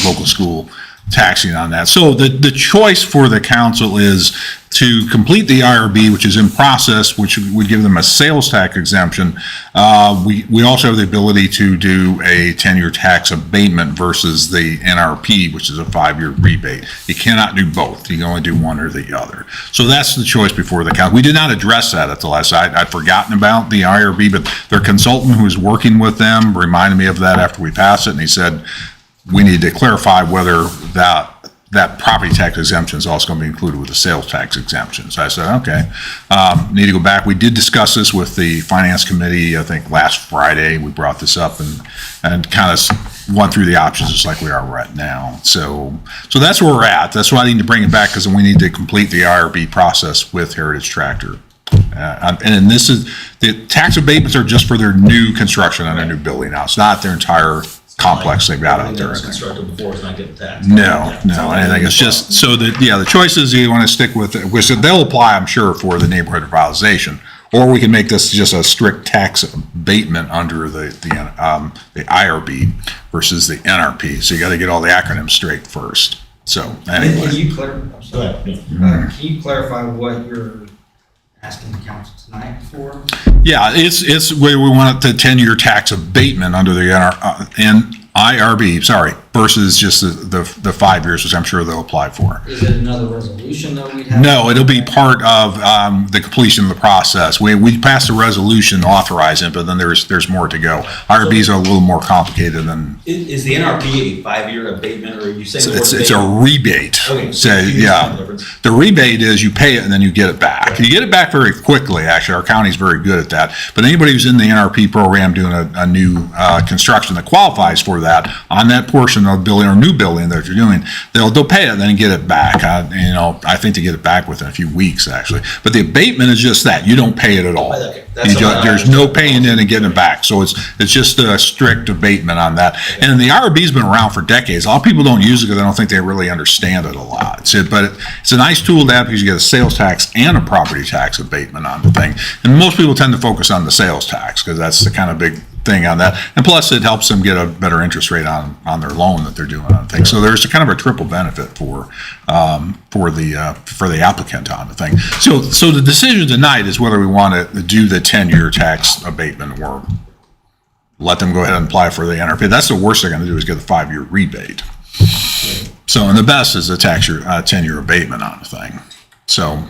local school taxing on that. So the choice for the council is to complete the IRB, which is in process, which would give them a sales tax exemption. We also have the ability to do a 10-year tax abatement versus the NRP, which is a 5-year rebate. You cannot do both. You can only do one or the other. So that's the choice before the council. We did not address that at the last. I'd forgotten about the IRB, but their consultant who was working with them reminded me of that after we passed it, and he said, we need to clarify whether that property tax exemption is also going to be included with the sales tax exemption. So I said, okay, need to go back. We did discuss this with the finance committee, I think last Friday. We brought this up and kind of went through the options just like we are right now. So that's where we're at. That's why I need to bring it back, because we need to complete the IRB process with Heritage Tractor. And this is, the tax abatements are just for their new construction on a new building now. It's not their entire complex they've got out Everything that there. was constructed before is not getting taxed. No, anything. It's just, so that, yeah, the choices you want to stick with, which they'll apply, I'm sure, for the neighborhood revitalization. Or we can make this just a strict tax abatement under the IRB versus the NRP. So you got to get all the acronyms straight first. So Can anyway, you clarify, I'm Go sorry, ahead. Yeah. can you clarify what you're asking the council tonight for? yeah, it's where we want it to 10-year tax abatement under the IRB, sorry, versus just the 5 years, which I'm sure they'll apply for. Is it another resolution that we'd have? No, it'll be part of the completion of the process. We passed a resolution authorizing it, but then there's more to go. IRBs are a little more complicated than, Is the NRP a 5-year abatement, or are you saying? the word it's a abatement? rebate. Okay. So, yeah. The rebate is you pay it and then you get it back. You get it back very quickly, actually. Our county's very good at that. But anybody who's in the NRP program doing a new construction that qualifies for that, on that portion of building or new building that you're doing, they'll pay it and then get it back. I think they get it back within a few weeks, actually. But the abatement is just that. You don't pay it at all. Okay, that's You all I there's no paying in and getting it back. So it's just a strict abatement on that. And the IRB's been around for decades. A lot of people don't use it because they don't think they really understand it a lot. But it's a nice tool to have because you get a sales tax and a property tax abatement on the thing. And most people tend to focus on the sales tax because that's the kind of big thing on that. And plus it helps them get a better interest rate on their loan that they're doing on things. So there's a kind of a triple benefit for the applicant on the thing. So the decision tonight is whether we want to do the 10-year tax abatement or let them go ahead and apply for the NRP. That's the worst they're going to do is get a 5-year rebate. So, and the best is a 10-year abatement on the thing. So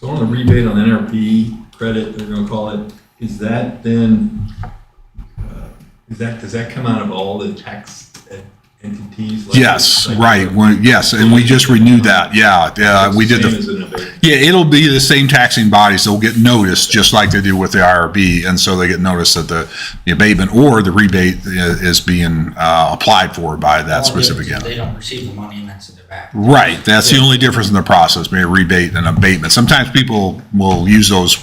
on the rebate on NRP credit, they're gonna call it, is that then, does that come out of all the tax entities? Like- yes, like- right. Yes, and we just renewed that. Yeah, we did Same the. as an abatement. Yeah, it'll be the same taxing bodies. They'll get noticed just like they do with the IRB, and so they get noticed that the abatement or the rebate is being applied for by that specific They entity. don't receive the money and that's in their back. Right, that's the only difference in the process, maybe a rebate and abatement. Sometimes people will use those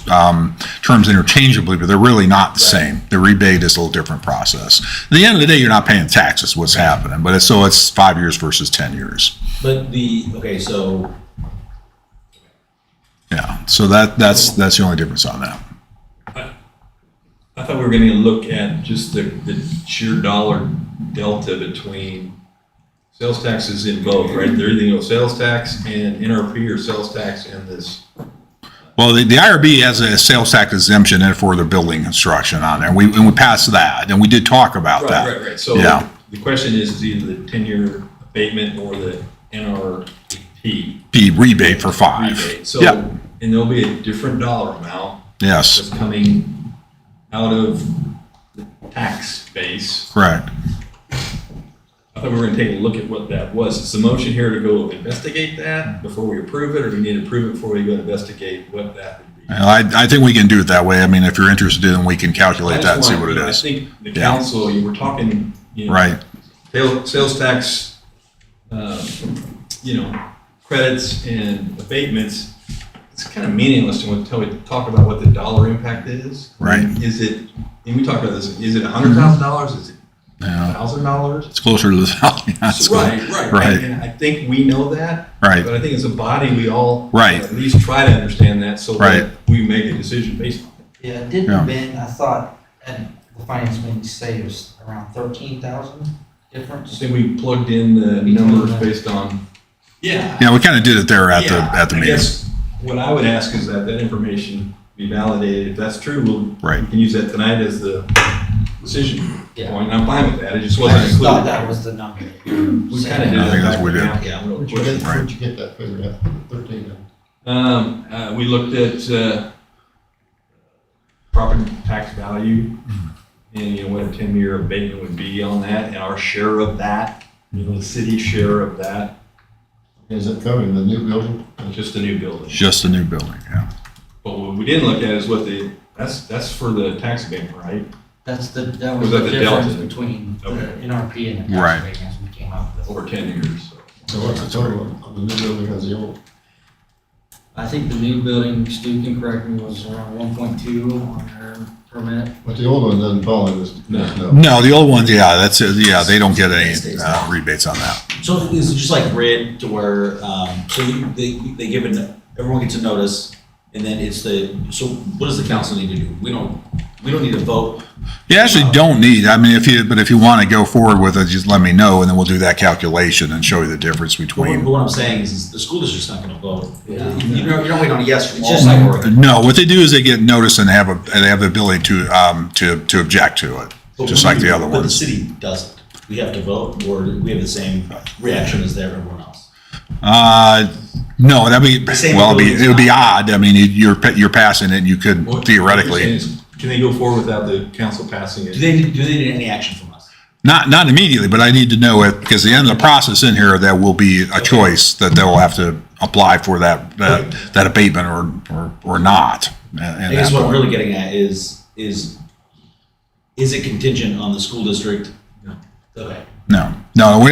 terms interchangeably, but they're really not the same. The rebate is a little different process. At the end of the day, you're not paying taxes, what's happening, but it's 5 years versus 10 years. But so Yeah, so that's the only difference on that. I thought we were gonna look at just the sheer dollar delta between sales taxes in both, right? They're either sales tax and NRP or sales tax and this. Well, the IRB has a sales tax exemption in it for the building construction on there. We passed that, and we did talk about that. Right. So Yeah. the question is either the 10-year abatement or the NRP The rebate for 5. rebate. So, Yeah. and there'll be a different dollar amount Yes, that's coming out of the tax base. correct. I thought we were gonna take a look at what that was. Is the motion here to go investigate that before we approve it, or do we need to approve it before we go investigate what that would be? I think we can do it that way. I mean, if you're interested, then we can calculate that and see what it I is. think the Yeah. council, you were talking, Right, sales tax, credits and abatements. It's kind of meaningless until we talk about what the dollar impact is. Right. Is it, and we talked about this, is it $100,000? Is it yeah. $1,000? It's closer to the, that's good. Right. And I think we know that. Right. But I think as a body, we all. Right. At least try to understand that so Right. that we make a decision based on it. Yeah, didn't Yeah. Ben, I thought, and the finance committee say it was around 13,000 difference? So we plugged in the numbers based on. Yeah. Yeah, we kind of did it there at the I meeting. guess what I would ask is that information be validated. If that's true, Right. we can use that tonight as the decision Yeah. point. And I'm fine with that. It just I wasn't just thought that included. was the number. We kind of saying. did I think it that's back what we did. down. yeah, Where'd you Quick. get, where'd you get that figure at, 13? We looked at property tax value and, what a 10-year abatement would be on that and our share of that, the city's share of that, Is it covering the new building? just a new building. Just a new building, yeah. But what we didn't look at is what that's for the tax abatement, right? That Was was that the the difference delta? between the Okay. NRP and the Right. tax abatements we came up with. Over 10 years, so. So what's the total on the new building as the old? I think the new building, Stu can correct me, was around 1.2 on their permit. But the old one doesn't fall in this, no. No, the old ones, yeah, that's, yeah, they don't get any rebates on that. So is it just like grid to where, they give it, everyone gets a notice, and then so what does the council need to do? We don't need a vote. You actually don't need, I mean, if you want to go forward with it, just let me know, and then we'll do that calculation and show you the difference But between. what I'm saying is the school district's not gonna vote. You don't wait on a yes from It's all just like- minority. No, what they do is they get notice and they have the ability to object to it, But just like the other But the ones. city doesn't. We have to vote, or we have the same reaction as everyone else. No, that'd be, Same well, ability it would be to- odd. I mean, you're passing it, you could What you're theoretically, saying is, can they go forward without the council passing Do it? they need any action from us? not immediately, but I need to know it, because the end of the process in here, there will be a choice that they will have to apply for that abatement or not. I guess what I'm really getting at is it contingent on the school district? No. Okay, No, we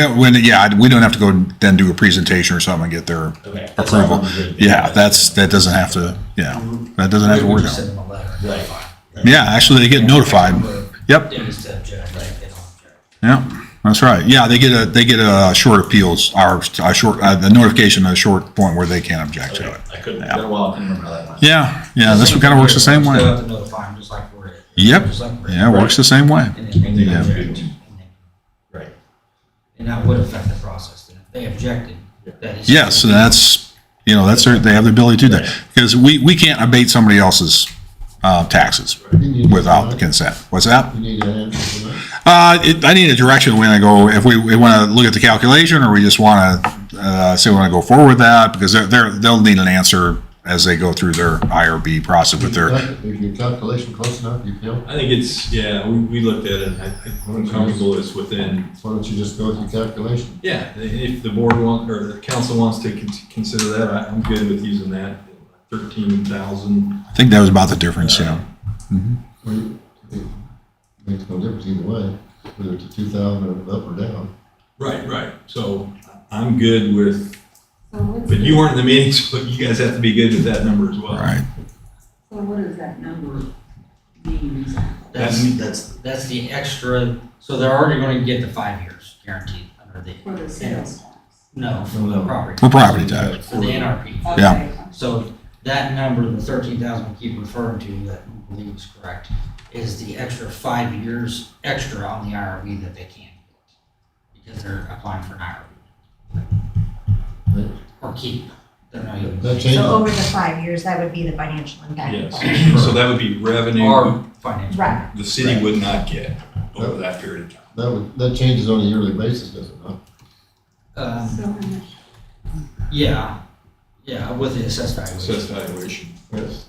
don't have to go then do a presentation or something and get their okay. That's all I approval. wanted to- Yeah, that doesn't have to, that doesn't have to We work just out. send them a letter. Right. Yeah, actually, they get notified. Yep. Days to object, right, they don't object. Yeah, that's right. Yeah, they get a short appeals, the notification at a short point where they can't object to Okay. it. I couldn't, Yeah. been a while, I couldn't remember how that went. Yeah, this one kind of works the same Still way. have to notify them, just like we're. Yep. just like we're- Yeah, it works the same way. And then they Yeah. object, and then- Right. and that would affect the process, then if they objected, that is. Yes, and that's they have the ability to do that. Because we can't abate somebody else's taxes without the consent. What's that? You need an answer for that? I need a direction when I go, if we want to look at the calculation, or we just want to, say we want to go forward with that, because they'll need an answer as they go through their IRB process with their, Is your calculation close enough, you feel? I think it's, yeah, we looked at it, I'm comfortable it's within, Why don't you just go with your calculation? yeah, if the board or the council wants to consider that, I'm good with using that, 13,000. I think that was about the difference, yeah. Well, it makes no difference either way, whether it's a 2,000 or up or down. Right, so I'm good with, So what's but you weren't in the meeting, so you guys have to be good with that number as well. Right. So what does that number mean exactly? That's the extra, so they're already gonna get the 5 years guaranteed under the, For the sales tax? no, for the property. For property tax. For the NRP. Yeah. Okay. So that number, the 13,000 we keep referring to, that we believe is correct, is the extra 5 years extra on the IRB that they can't get. Because they're applying for an IRB. Or keep. They're not even. That changes. So over the 5 years, that would be the financial impact. Yes, so that would be revenue Or financial. Right. the city would not get over that period of time. That changes on a yearly basis, does it not? So how much? Yeah, with the assessed valuation. Assessed valuation. Yes.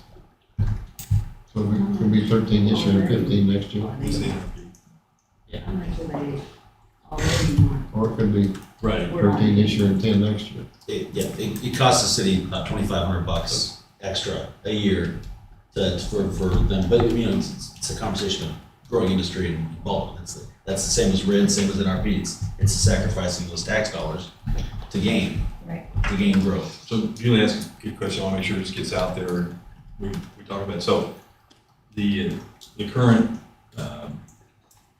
So it could be 13 this year and 15 next year, What's the NRP? How much do they already want? or it could be Right. 13 this year and 10 next year. It costs the city about $2,500 extra a year for them, but it's a conversation of growing industry and involvement. That's the same as RID, same as NRPs. It's sacrificing those tax dollars to gain growth. So Julie asked a good question, I want to make sure this gets out there, we talk about, it. So the current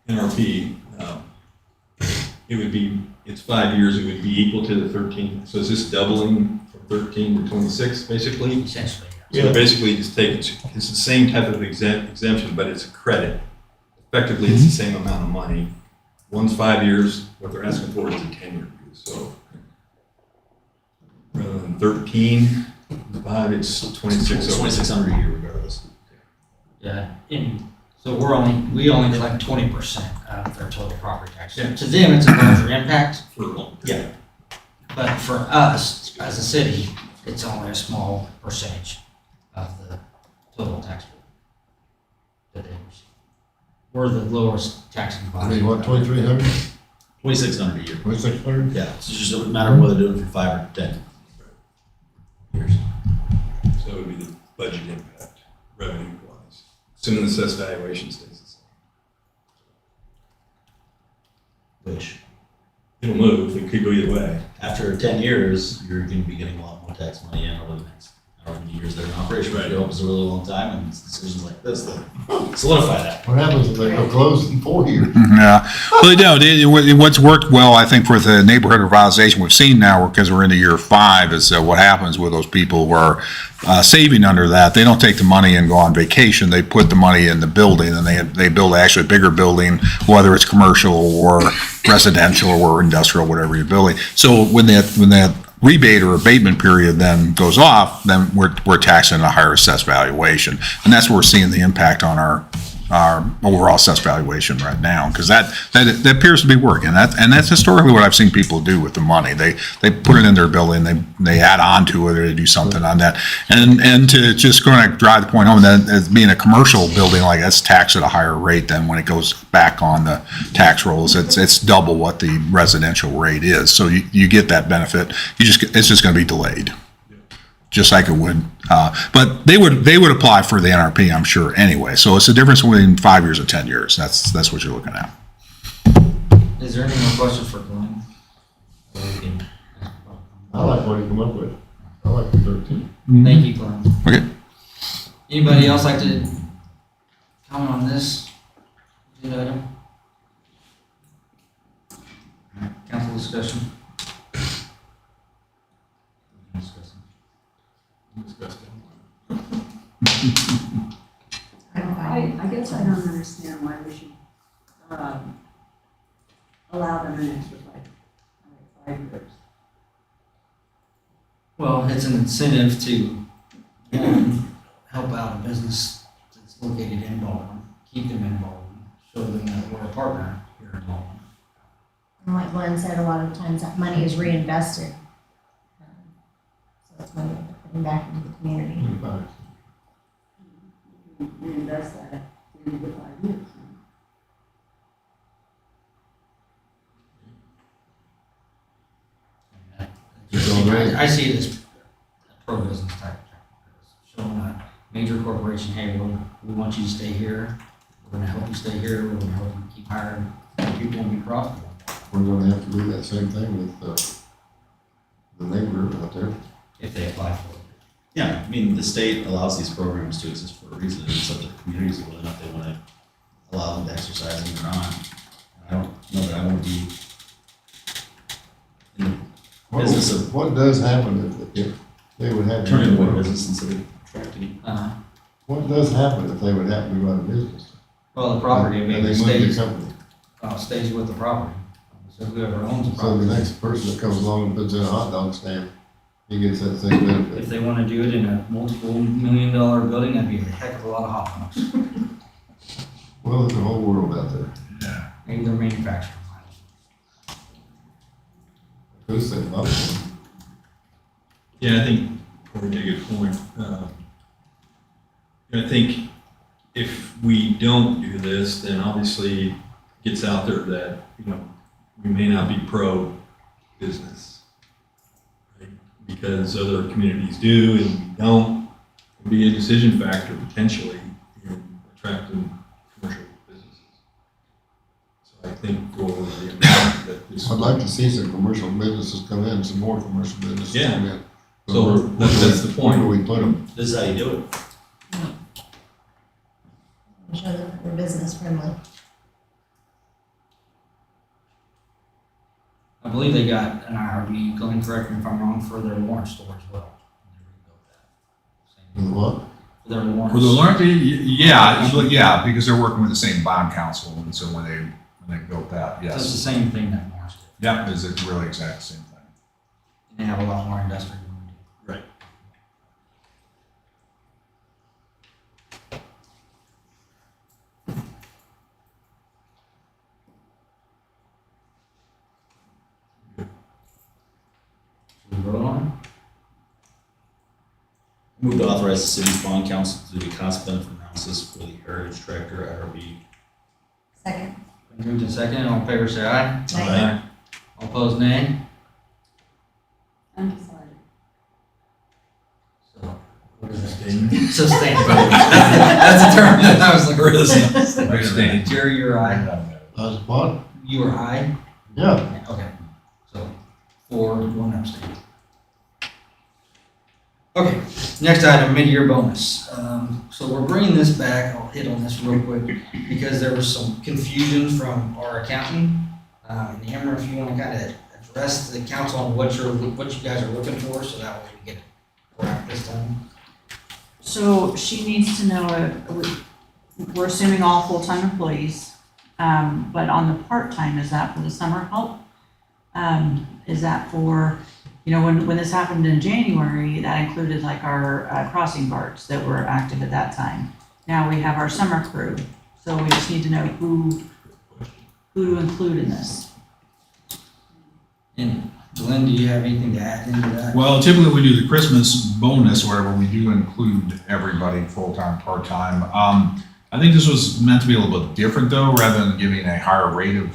NRP, it would be, it's 5 years, it would be equal to the 13, so is this doubling from 13 to 26, basically? Essentially, So basically, just take, it's the same type of exemption, but it's a credit. Effectively, it's the same amount of money. One's 5 years, what they're asking for is a 10-year use, so rather than 13, 5, it's 26. It's $2,600 a year regardless. yeah. And so we only collect 20% of their total property tax. To them, it's a larger impact, Yeah. but for us, as a city, it's only a small percentage of the total tax bill that they receive. We're the lowest taxing I body. mean, what, 2,300, 2,600 a year. 2,600? Yeah, it's just a matter of whether they're doing it for 5 or 10 years. So that would be the budget impact, revenue-wise, assuming the assessed valuation stays the same. Which, It'll move, it could go either way. after 10 years, you're going to be getting a lot more tax money in over the next however many years they're in operation, I hope it's a really long time, and it's decisions like this that solidify that. What happens if they go closed in 4 years? Yeah, well, they don't. What's worked well, I think, for the neighborhood revitalization we've seen now, because we're into year 5, is what happens with those people who are saving under that. They don't take the money and go on vacation. They put the money in the building, and they build actually a bigger building, whether it's commercial or residential or industrial, whatever you're building. So when that rebate or abatement period then goes off, then we're taxing a higher assessed valuation, and that's where we're seeing the impact on our overall assessed valuation right now, because that appears to be working. And that's historically what I've seen people do with the money. They put it in their building, they add on to it, or they do something on that. And to just kind of drive the point home, that as being a commercial building, like that's taxed at a higher rate than when it goes back on the tax rolls. It's double what the residential rate is. So you get that benefit. It's just going to be delayed, just like it would. But they would apply for the NRP, I'm sure, anyway. So it's the difference between 5 years and 10 years. That's what you're looking at. Is there any more questions for Glenn? I like what he come up with. I like the 13. Thank you, Glenn. Okay. Anybody else like to comment on this agenda item? All right, council discussion. I'm fine. I guess I don't understand why we should, allow them an extra 5 years. Well, it's an incentive to, one, help out a business that's located in Baldwin, keep them in Baldwin, show them that we're a partner here in Baldwin. And like Glenn said, a lot of times that money is reinvested. So it's money that they're putting back into the community. We invest that at 3 to 5 years. I see it as a pro-business type of showing a major corporation, hey, we want you to stay here, we're gonna help you stay here, we're gonna help you keep hiring people and be profitable. We're gonna have to do that same thing with, the neighbor out there. If they apply for it. Yeah, I mean, the state allows these programs to exist for a reason, and it's up to the communities whether or not they want to allow them to exercise them or not. I don't know that I want to be in the business of What does happen if they would have? turning away business instead of attracting. What does happen if they would happen to run a business? Well, the property, I And mean, they it move the stays, company. stays with the property. So whoever owns the So the property, next person that comes along and puts in a hot dog stand, he gets that same benefit. if they wanna do it in a multiple $1 million building, that'd be a heck of a lot of hot dogs. Well, there's a whole world out there. Maybe they're manufacturing. Who's saying about it? Yeah, I think Corey made a good point. I think if we don't do this, then obviously it gets out there that, we may not be pro-business. Right? Because other communities do and we don't. It can be a decision factor potentially in attracting commercial businesses. So I think for the amount that this. I'd like to see some commercial businesses come in, some more commercial businesses Yeah. come in. So that's the point. Where do we put them? This is how you do it. Show that we're business friendly. I believe they got an IRB, Glenn, correct me if I'm wrong, for their Lawrence store as well. And what? For their Lawrence. For the warranty, yeah, because they're working with the same bond council, and so when they built that, So it's the yes. same thing that Lawrence did. Yeah, it's really exact same thing. And they have a lot more industrial than we do. Right. Should we vote on Move to authorize the city's bond council to do the cost benefit analysis for the Heritage Tractor IRB. Second. it? Been moved and seconded, all in favor say aye. Aye. All opposed, nay. Undecided. So, what is that? Sustain. That's a term that I was like, Abstain. Jerry, you're aye. What? You are aye? Yeah. Okay. So, 4, 1 abstain. Okay, next item, mid-year bonus. So we're bringing this back, I'll hit on this real quick, because there was some confusion from our accountant. And Amber, if you want to kind of address the council on what you guys are looking for, so that way we get it correct this time. So she needs to know, we're assuming all full-time employees, but on the part-time, is that for the summer help? Is that for, when this happened in January, that included like our crossing guards that were active at that time. Now we have our summer crew, so we just need to know who to include in this. And Glenn, do you have anything to add into that? Well, typically we do the Christmas bonus, wherever we do include everybody, full-time, part-time. I think this was meant to be a little bit different though, rather than giving a higher rate of,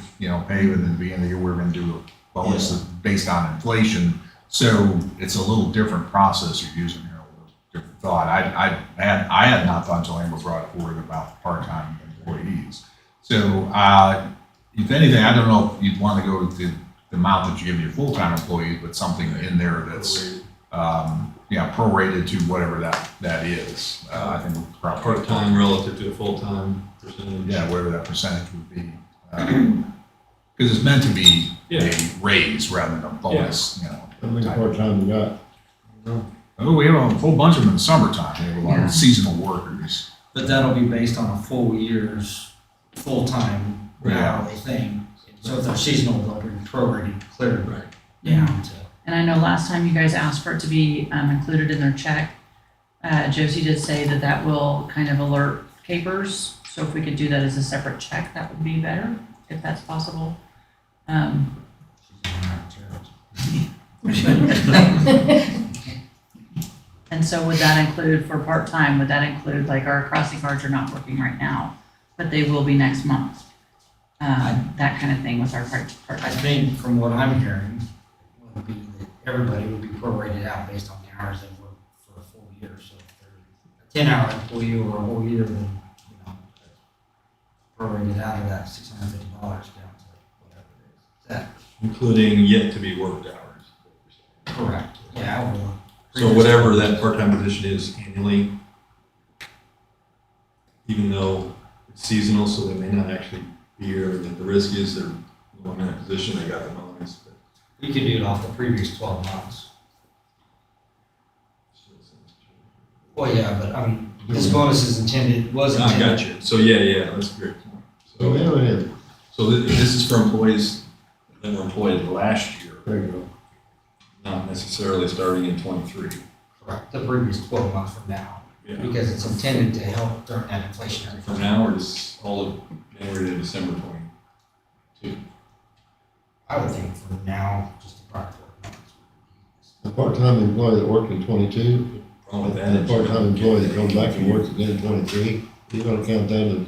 pay within the beginning of the year, we're gonna do a bonus that's based on inflation. So it's a little different process you're using here, a little different thought. I had not thought until Amber brought it forward about part-time employees. So, if anything, I don't know if you'd want to go with the amount that you give your full-time employees, but something in there that's, prorated to whatever that is. I think we'll probably. Part-time relative to a full-time percentage. Yeah, whatever that percentage would be. Because it's meant to be a raise rather than a bonus, How many part-time we got? Oh, we have a whole bunch of them in the summertime. We have a lot of seasonal workers. But that'll be based on a full year's full-time hourly thing. So if they're seasonal, they'll be prorated clear down to. And I know last time you guys asked for it to be included in their check. Josie did say that will kind of alert capers. So if we could do that as a separate check, that would be better, if that's possible. And so would that include for part-time, would that include like our crossing guards are not working right now, but they will be next month? That kind of thing with our I part-time. think from what I'm hearing, would be that everybody would be prorated out based on the hours they work for a full year. So if they're a 10-hour employee or a whole year, then, prorated out of that $650 down to whatever it is. Is that Including yet to be worked hours. correct? Yeah. So whatever that part-time position is annually, even though it's seasonal, so they may not actually be here, and the risk is they're going in that position, they got the bonus. but You could do it off the previous 12 months. Well, yeah, but I mean, this bonus is intended, was I intended. got you. So yeah, that's a great point. So we haven't had, So this is for employees that were employed last year, there you go. not necessarily starting in '23. Correct, the previous 12 months from now, Yeah. because it's intended to help during that inflationary. From now or just all of January to December 22. I would think from now, just the prior 12 months. The part-time employee that worked in 22, Problem with that and is the part-time employee that comes back and works again in 23, you're gonna count that as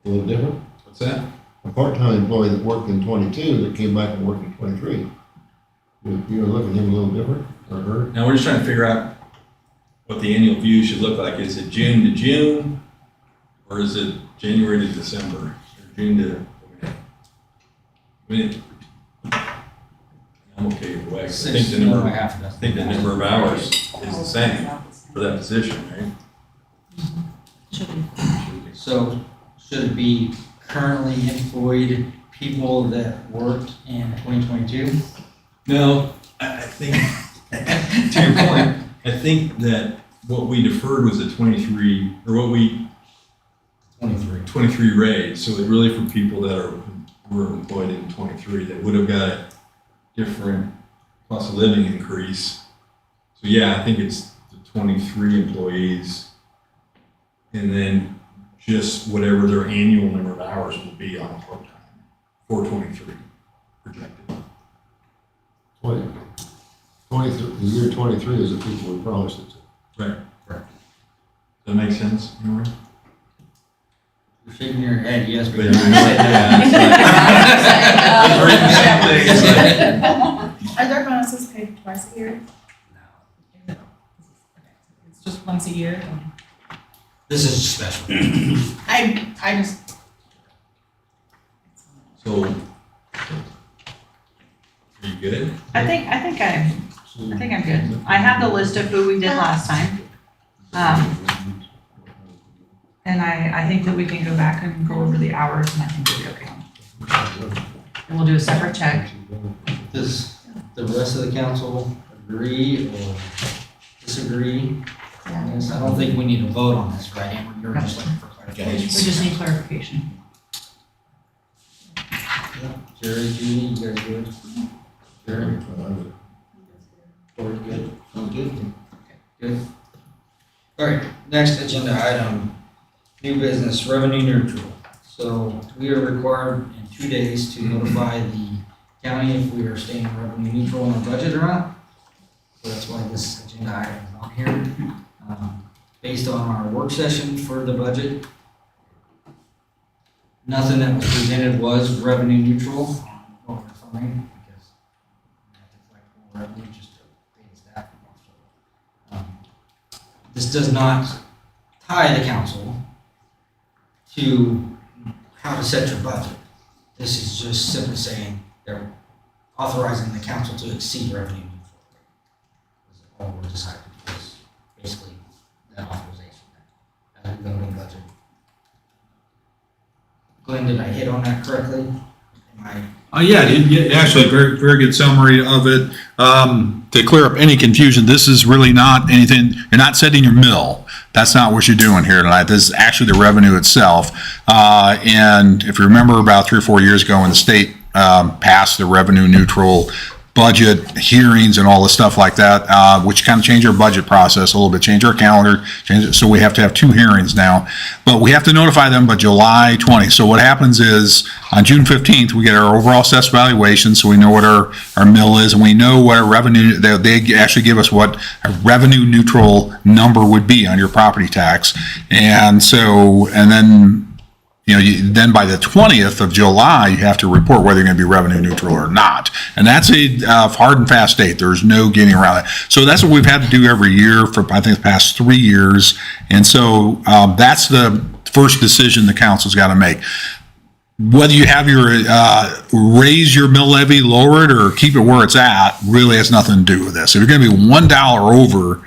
a little different? What's that? A part-time employee that worked in 22 that came back and worked in 23, you're gonna look at him a little different, or her? Now, we're just trying to figure out what the annual view should look like. Is it June to June? Or is it January to December? Or June to, I mean, I'm okay with the way. I think the number, I think the number of hours is the same for that position, right? Should be. So should it be currently employed people that worked in 2022? No, I think, to your point, I think that what we deferred was a 23, or what we 23 raise, so it really for people that were employed in 23, that would have got a different cost of living increase. So yeah, I think it's the 23 employees, and then just whatever their annual number of hours will be on part-time for 23 projected. 23, the year 23 is the people we promised it to. Right. Does that make sense? Nora? You're shaking your head, yes, but But you're you're not saying Are there bonuses paid twice a year? No. It's just once a year? This is special. I just, So, are you good? I think I'm I think I'm good. I have the list of who we did last time. And I think that we can go back and go over the hours and I think we'll be okay. And we'll do a separate check. Does the rest of the council agree or disagree? Yeah. Yes, I don't think we need to vote on this, right, Amber? You're just looking for We clarification. just need clarification. Jerry, Judy, you guys good? Jerry, Corey, good? Sounds good. Good. All right, next agenda item, new business, revenue neutral. So we are required in 2 days to notify the county if we are staying revenue neutral on our budget or not. So that's why this agenda item is on here. Based on our work session for the budget, nothing that was presented was revenue neutral on what we're funding because we have to collect more revenue just to pay the staff more. So, this does not tie the council to how to set your budget. This is just simply saying they're authorizing the council to exceed revenue neutral. That's all we're deciding is basically that authorization as we go to the budget. Glenn, did I hit on that correctly? Am I? Yeah, actually, very, very good summary of it. To clear up any confusion, this is really not anything, you're not setting your mill. That's not what you're doing here tonight. This is actually the revenue itself. And if you remember about 3 or 4 years ago when the state passed the revenue neutral budget hearings and all the stuff like that, which kind of changed our budget process a little bit, changed our calendar, changed it, so we have to have 2 hearings now. But we have to notify them by July 20th. So what happens is on June 15th, we get our overall assessed valuation, so we know what our mill is, and we know what our revenue, they actually give us what a revenue neutral number would be on your property tax. And so, and then, then by the 20th of July, you have to report whether you're going to be revenue neutral or not. And that's a hard and fast date. There's no getting around that. So that's what we've had to do every year for, I think, the past 3 years. And so that's the first decision the council's got to make. Whether you have your, raise your mill levy, lower it, or keep it where it's at, really has nothing to do with this. If you're going to be $1 over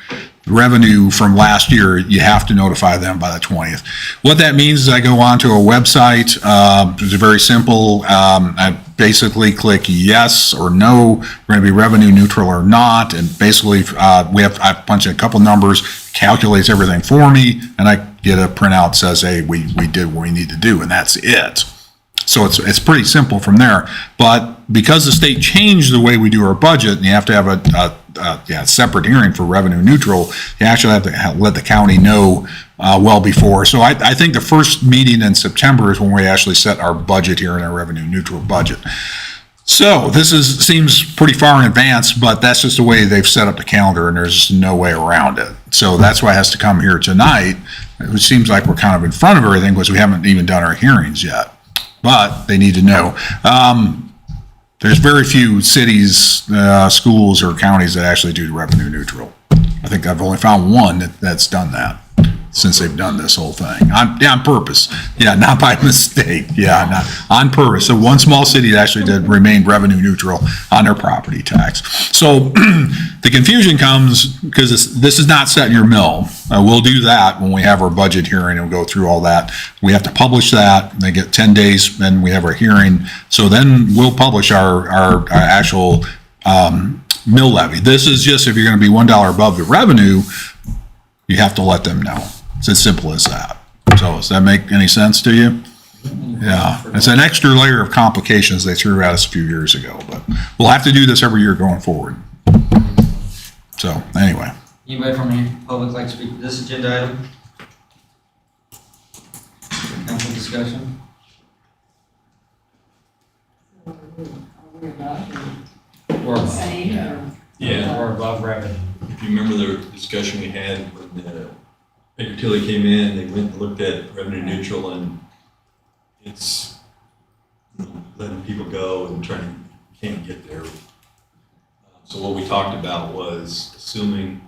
revenue from last year, you have to notify them by the 20th. What that means is I go onto a website. It's very simple. I basically click yes or no, we're going to be revenue neutral or not. And basically, I punch in a couple numbers, calculates everything for me, and I get a printout that says, hey, we did what we need to do, and that's it. So it's pretty simple from there. But because the state changed the way we do our budget, and you have to have a separate hearing for revenue neutral, you actually have to let the county know well before. So I think the first meeting in September is when we actually set our budget here in our revenue neutral budget. So this seems pretty far in advance, but that's just the way they've set up the calendar, and there's just no way around it. So that's why it has to come here tonight, which seems like we're kind of in front of everything because we haven't even done our hearings yet. But they need to know. There's very few cities, schools, or counties that actually do revenue neutral. I think I've only found one that's done that since they've done this whole thing. On purpose. Yeah, not by mistake. Yeah, not on purpose. So one small city actually did remain revenue neutral on their property tax. So the confusion comes because this is not set in your mill. We'll do that when we have our budget hearing and we'll go through all that. We have to publish that. They get 10 days, then we have our hearing. So then we'll publish our actual mill levy. This is just if you're going to be $1 above the revenue, you have to let them know. It's as simple as that. So does that make any sense to you? Yeah, it's an extra layer of complications they threw at us a few years ago, but we'll have to do this every year going forward. So anyway. Anybody from the public like to speak to this agenda item? Council discussion? Are we about Or above, same yeah. or? Yeah. Or above revenue. If you remember the discussion we had when Baker Tilly came in, they went and looked at revenue neutral, and it's letting people go and can't get there. So what we talked about was assuming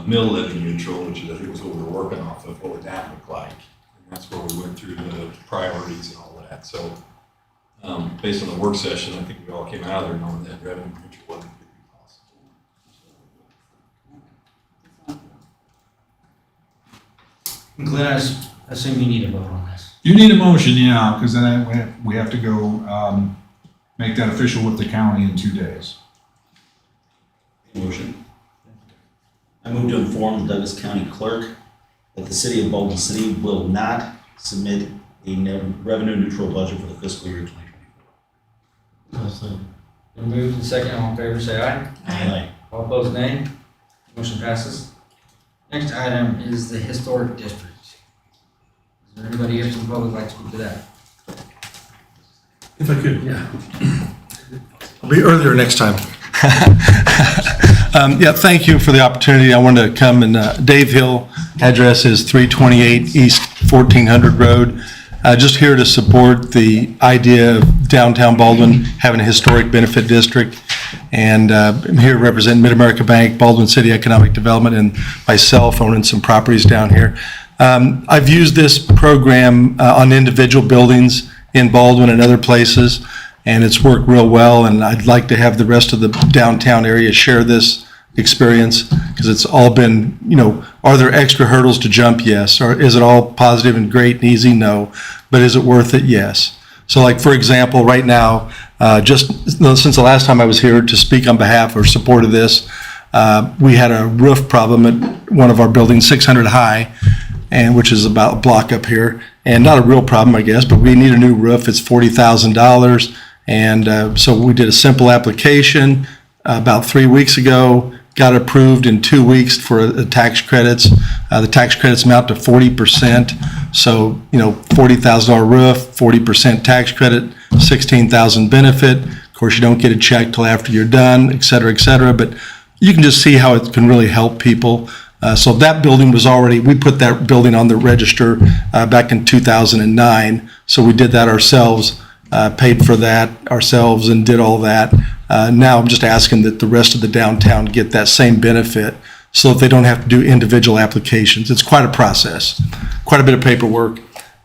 mill levy neutral, which is I think was what we were working off of. What would that look like? And that's where we went through the priorities and all that. So based on the work session, I think we all came out of there knowing that revenue neutral wasn't going to be possible. Glenn, I assume you need a vote on this. You need a motion, yeah, because then we have to go make that official with the county in 2 days. Motion. I move to inform the Douglas County Clerk that the City of Baldwin City will not submit a revenue neutral budget for the fiscal year 2024. Been moved and second, all in favor, say aye. Aye. All opposed, nay. Motion passes. Next item is the historic district. Is there anybody here from the public who'd like to speak to that? If I could, yeah. I'll be earlier next time. Yeah, thank you for the opportunity. I wanted to come and, Dave Hill, address is 328 East 1400 Road. Just here to support the idea of downtown Baldwin having a historic benefit district. And I'm here to represent Mid-America Bank, Baldwin City Economic Development, and myself owning some properties down here. I've used this program on individual buildings in Baldwin and other places, and it's worked real well, and I'd like to have the rest of the downtown area share this experience, because it's all been, are there extra hurdles to jump? Yes. Or is it all positive and great and easy? No. But is it worth it? Yes. So like, for example, right now, just since the last time I was here to speak on behalf or support of this, we had a roof problem at one of our buildings, 600 high, and which is about a block up here, and not a real problem, I guess, but we need a new roof. It's $40,000. And so we did a simple application about 3 weeks ago, got approved in 2 weeks for the tax credits. The tax credits amount to 40%. So, $40,000 roof, 40% tax credit, $16,000 benefit. Of course, you don't get a check till after you're done, et cetera, but you can just see how it can really help people. So that building was we put that building on the register back in 2009. So we did that ourselves, paid for that ourselves and did all that. Now I'm just asking that the rest of the downtown get that same benefit so that they don't have to do individual applications. It's quite a process, quite a bit of paperwork.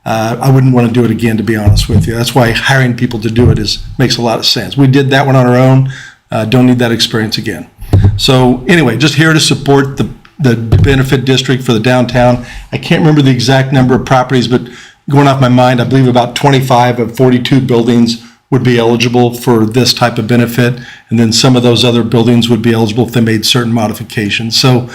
I wouldn't want to do it again, to be honest with you. That's why hiring people to do it makes a lot of sense. We did that one on our own. Don't need that experience again. So anyway, just here to support the benefit district for the downtown. I can't remember the exact number of properties, but going off my mind, I believe about 25 of 42 buildings would be eligible for this type of benefit, and then some of those other buildings would be eligible if they made certain modifications. So,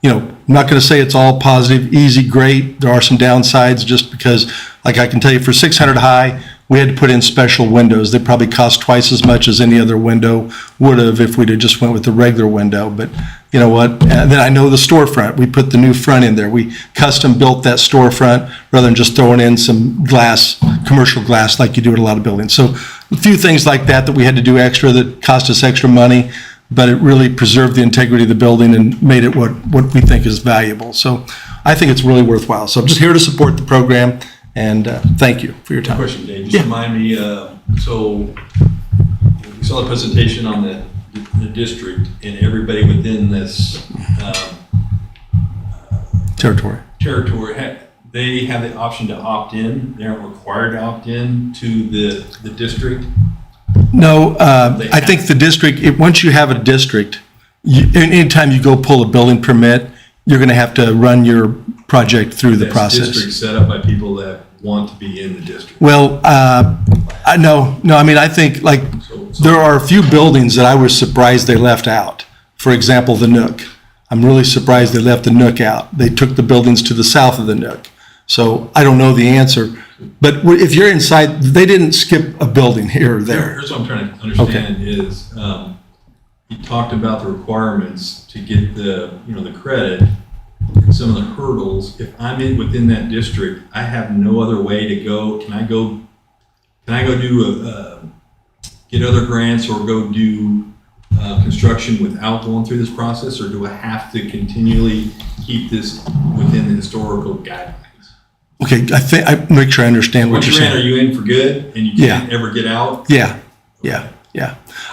I'm not going to say it's all positive, easy, great. There are some downsides just because, like I can tell you, for 600 high, we had to put in special windows. They probably cost twice as much as any other window would have if we'd have just went with the regular window. But you know what? And then I know the storefront. We put the new front in there. We custom built that storefront rather than just throwing in some glass, commercial glass like you do at a lot of buildings. So a few things like that we had to do extra that cost us extra money, but it really preserved the integrity of the building and made it what we think is valuable. So I think it's really worthwhile. So I'm just here to support the program, and thank you for your time. Question, Dave, just remind me, so we saw the presentation on the district, and everybody within this Territory. they have the option to opt in. They aren't required to opt in to the district. No, I think the district, once you have a district, anytime you go pull a building permit, you're going to have to run your project through the process. District set up by people that want to be in the district. Well, I think there are a few buildings that I was surprised they left out. For example, the Nook. I'm really surprised they left the Nook out. They took the buildings to the south of the Nook. So I don't know the answer. But if you're inside, they didn't skip a building here or there. Here's what I'm trying to understand is, you talked about the requirements to get the credit, and some of the hurdles. If I'm within that district, I have no other way to go. Can I go do get other grants or go do construction without going through this process, or do I have to continually keep this within the historical guidelines? Okay, I make sure I understand what you're saying. Are you in for good and you can't ever get out? Yeah.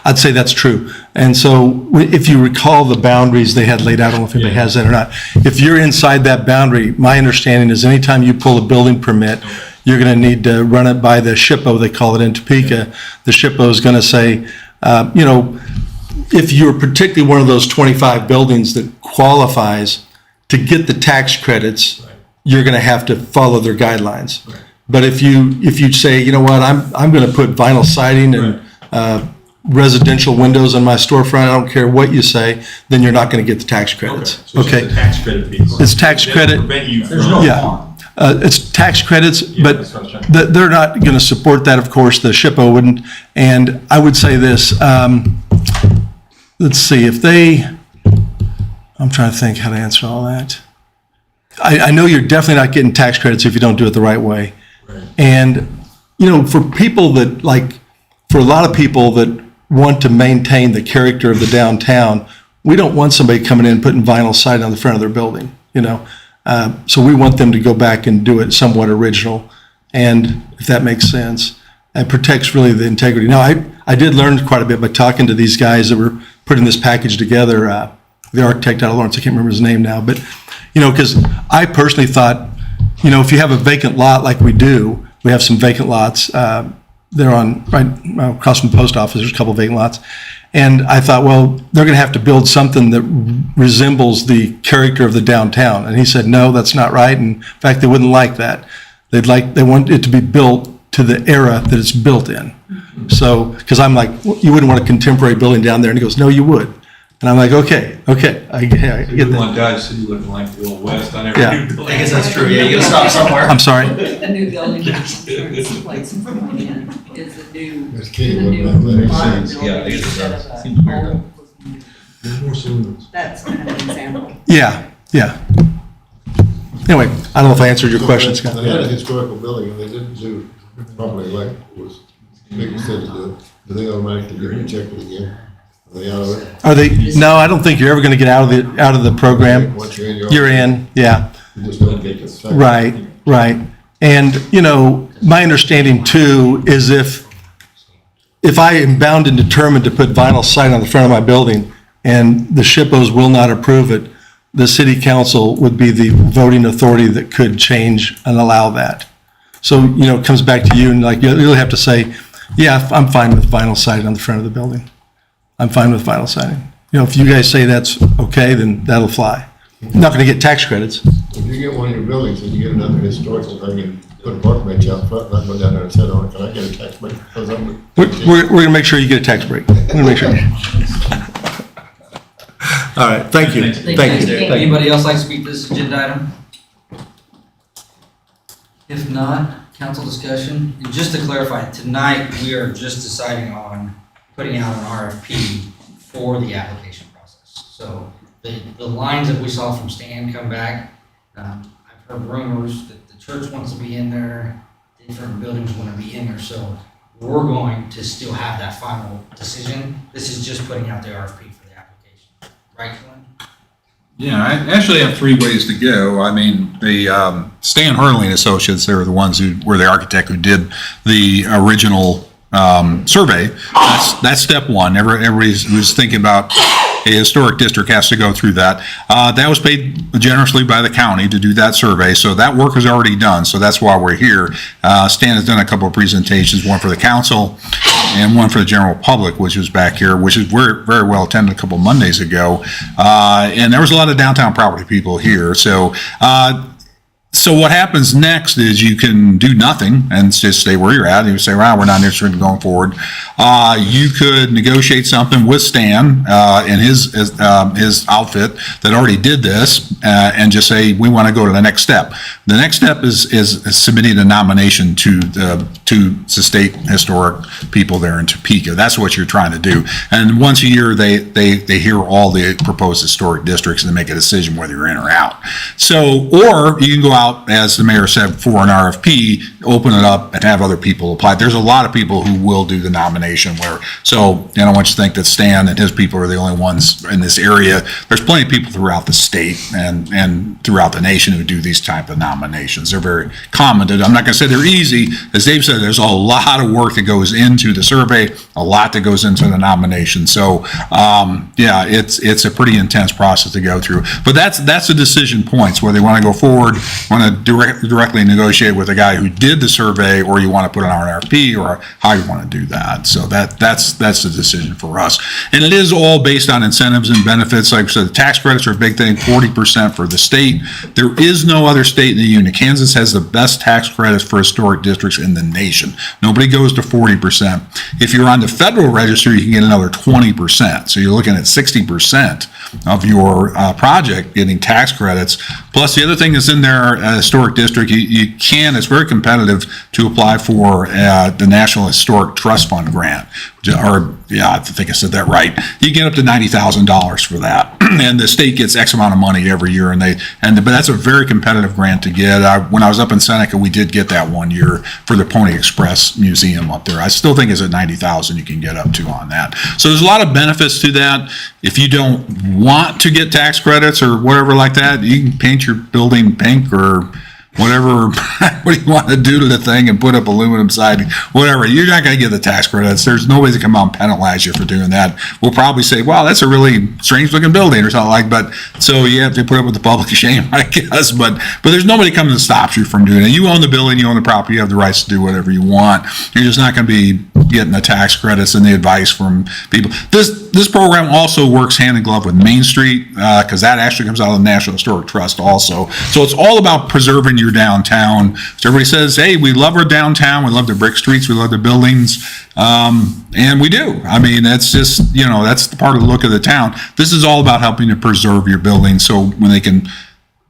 I'd say that's true. And so if you recall the boundaries they had laid out, I don't know if anybody has that or not. If you're inside that boundary, my understanding is anytime you pull a building permit, you're going to need to run it by the SHPO, they call it in Topeka. The SHPO is going to say, if you're particularly one of those 25 buildings that qualifies to get the tax credits, you're going to have to follow their guidelines. But if you say, you know what, I'm going to put vinyl siding and residential windows on my storefront, I don't care what you say, then you're not going to get the tax credits. So it's just the tax credit piece. It's tax They credit. don't prevent you There's from. no Yeah. harm. It's tax credits, Yeah, but that's what I was trying to- they're not going to support that, of course, the SHPO wouldn't. And I would say this, let's see, if they, I'm trying to think how to answer all that. I know you're definitely not getting tax credits if you don't do it the right way. Right. And, for people that, for a lot of people that want to maintain the character of the downtown, we don't want somebody coming in and putting vinyl siding on the front of their building, So we want them to go back and do it somewhat original, and if that makes sense, it protects really the integrity. Now, I did learn quite a bit by talking to these guys that were putting this package together, the architect out of Lawrence, I can't remember his name now, but, because I personally thought, if you have a vacant lot like we do, we have some vacant lots, they're on, right across from the post office, there's a couple vacant lots. And I thought, well, they're going to have to build something that resembles the character of the downtown. And he said, no, that's not right. And in fact, they wouldn't like that. They want it to be built to the era that it's built in. So, because I'm like, well, you wouldn't want a contemporary building down there. And he goes, no, you would. And I'm like, okay, I You get wouldn't that. want Dodge City looking like the old west on every Yeah. new building. I guess that's true, yeah, you gotta stop somewhere. I'm sorry. A new building, insurance place going in is a new, That's is key, a new that makes modern sense. building Yeah, I guess it instead does. of a Seems weird, old. There's more saloons. That's kind of an example. Yeah. Anyway, I don't know if I answered your question, Scott. They had a historical building, and they didn't do properly like it was, big said to do it. Do they automatically get rejected again? Are they out of it? Are they? No, I don't think you're ever going to get out of the program. Once you're in, You're in, yeah. You just don't get the tax. Right. And, my understanding too is if I am bound and determined to put vinyl siding on the front of my building and the SHPOs will not approve it, the city council would be the voting authority that could change and allow that. So, it comes back to you and you really have to say, yeah, I'm fine with vinyl siding on the front of the building. I'm fine with vinyl siding. If you guys say that's okay, then that'll fly. I'm not going to get tax credits. If you get one of your buildings and you get another historical thing and put a park bench out front, and I go down there and sit on it, can I get a tax break? Because I'm. We're going to make sure you get a tax break. We're going to make sure. All right, thank you. Thank you. Anybody else like to speak to this agenda item? If not, council discussion, and just to clarify, tonight, we are just deciding on putting out an RFP for the application process. So the lines that we saw from Stan come back, I've heard rumors that the church wants to be in there, different buildings want to be in there, so we're going to still have that final decision. This is just putting out the RFP for the application, right, Glenn? Yeah, I actually have three ways to go. I mean, the Stan Hurley and Associates, they were the ones who were the architect who did the original survey. That's step one. Everybody who's thinking about a historic district has to go through that. That was paid generously by the county to do that survey, so that work is already done, so that's why we're here. Stan has done a couple of presentations, one for the council and one for the general public, which was back here, which is very, very well attended a couple of Mondays ago. And there was a lot of downtown property people here, so what happens next is you can do nothing and just stay where you're at. You say, well, we're not interested in going forward. You could negotiate something with Stan and his outfit that already did this and just say, we want to go to the next step. The next step is submitting a nomination to the state historic people there in Topeka. That's what you're trying to do. And once a year, they hear all the proposed historic districts and they make a decision whether you're in or out. So, or you can go out, as the mayor said, for an RFP, open it up and have other people apply. There's a lot of people who will do the nomination so I don't want you to think that Stan and his people are the only ones in this area. There's plenty of people throughout the state and throughout the nation who do these type of nominations. They're very common. I'm not going to say they're easy. As Dave said, there's a lot of work that goes into the survey, a lot that goes into the nomination. So, yeah, it's a pretty intense process to go through. But that's the decision points, whether they want to go forward want to directly negotiate with the guy who did the survey, or you want to put an RFP, or how you want to do that. So that's the decision for us. And it is all based on incentives and benefits. Like I said, the tax credits are a big thing, 40% for the state. There is no other state in the union. Kansas has the best tax credits for historic districts in the nation. Nobody goes to 40%. If you're on the federal register, you can get another 20%. So you're looking at 60% of your project getting tax credits. Plus, the other thing that's in there, historic district, you can, it's very competitive to apply for the National Historic Trust Fund grant. Or, yeah, I think I said that right. You get up to $90,000 for that. And the state gets X amount of money every year. But that's a very competitive grant to get. When I was up in Seneca, we did get that one year for the Pony Express Museum up there. I still think it's at $90,000 you can get up to on that. So there's a lot of benefits to that. If you don't want to get tax credits or whatever like that, you can paint your building pink or whatever, what do you want to do to the thing and put up aluminum siding, whatever. You're not going to get the tax credits. There's nobody to come out and penalize you for doing that. We'll probably say, wow, that's a really strange looking building or something like that. But so you have to put up with the public shame, I guess. But there's nobody coming to stop you from doing it. You own the building, you own the property, you have the rights to do whatever you want. You're just not going to be getting the tax credits and the advice from people. This program also works hand in glove with Main Street because that actually comes out of the National Historic Trust also. So it's all about preserving your downtown. So everybody says, hey, we love our downtown, we love the brick streets, we love the buildings, and we do. I mean, that's just, that's the part of the look of the town. This is all about helping to preserve your building, so when they can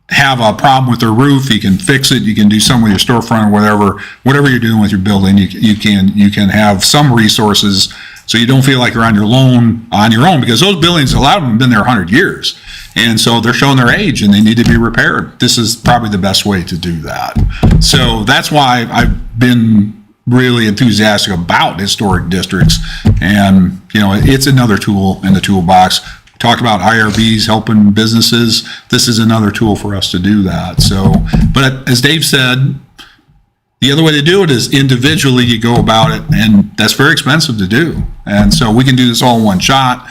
have a problem with their roof, you can fix it, you can do something with your storefront or whatever you're doing with your building, you can have some resources so you don't feel like you're on your own, because those buildings, a lot of them have been there 100 years. And so they're showing their age and they need to be repaired. This is probably the best way to do that. So that's why I've been really enthusiastic about historic districts. And, it's another tool in the toolbox. Talk about IRBs helping businesses. This is another tool for us to do that. So, but as Dave said, the other way to do it is individually you go about it, and that's very expensive to do. And so we can do this all in one shot.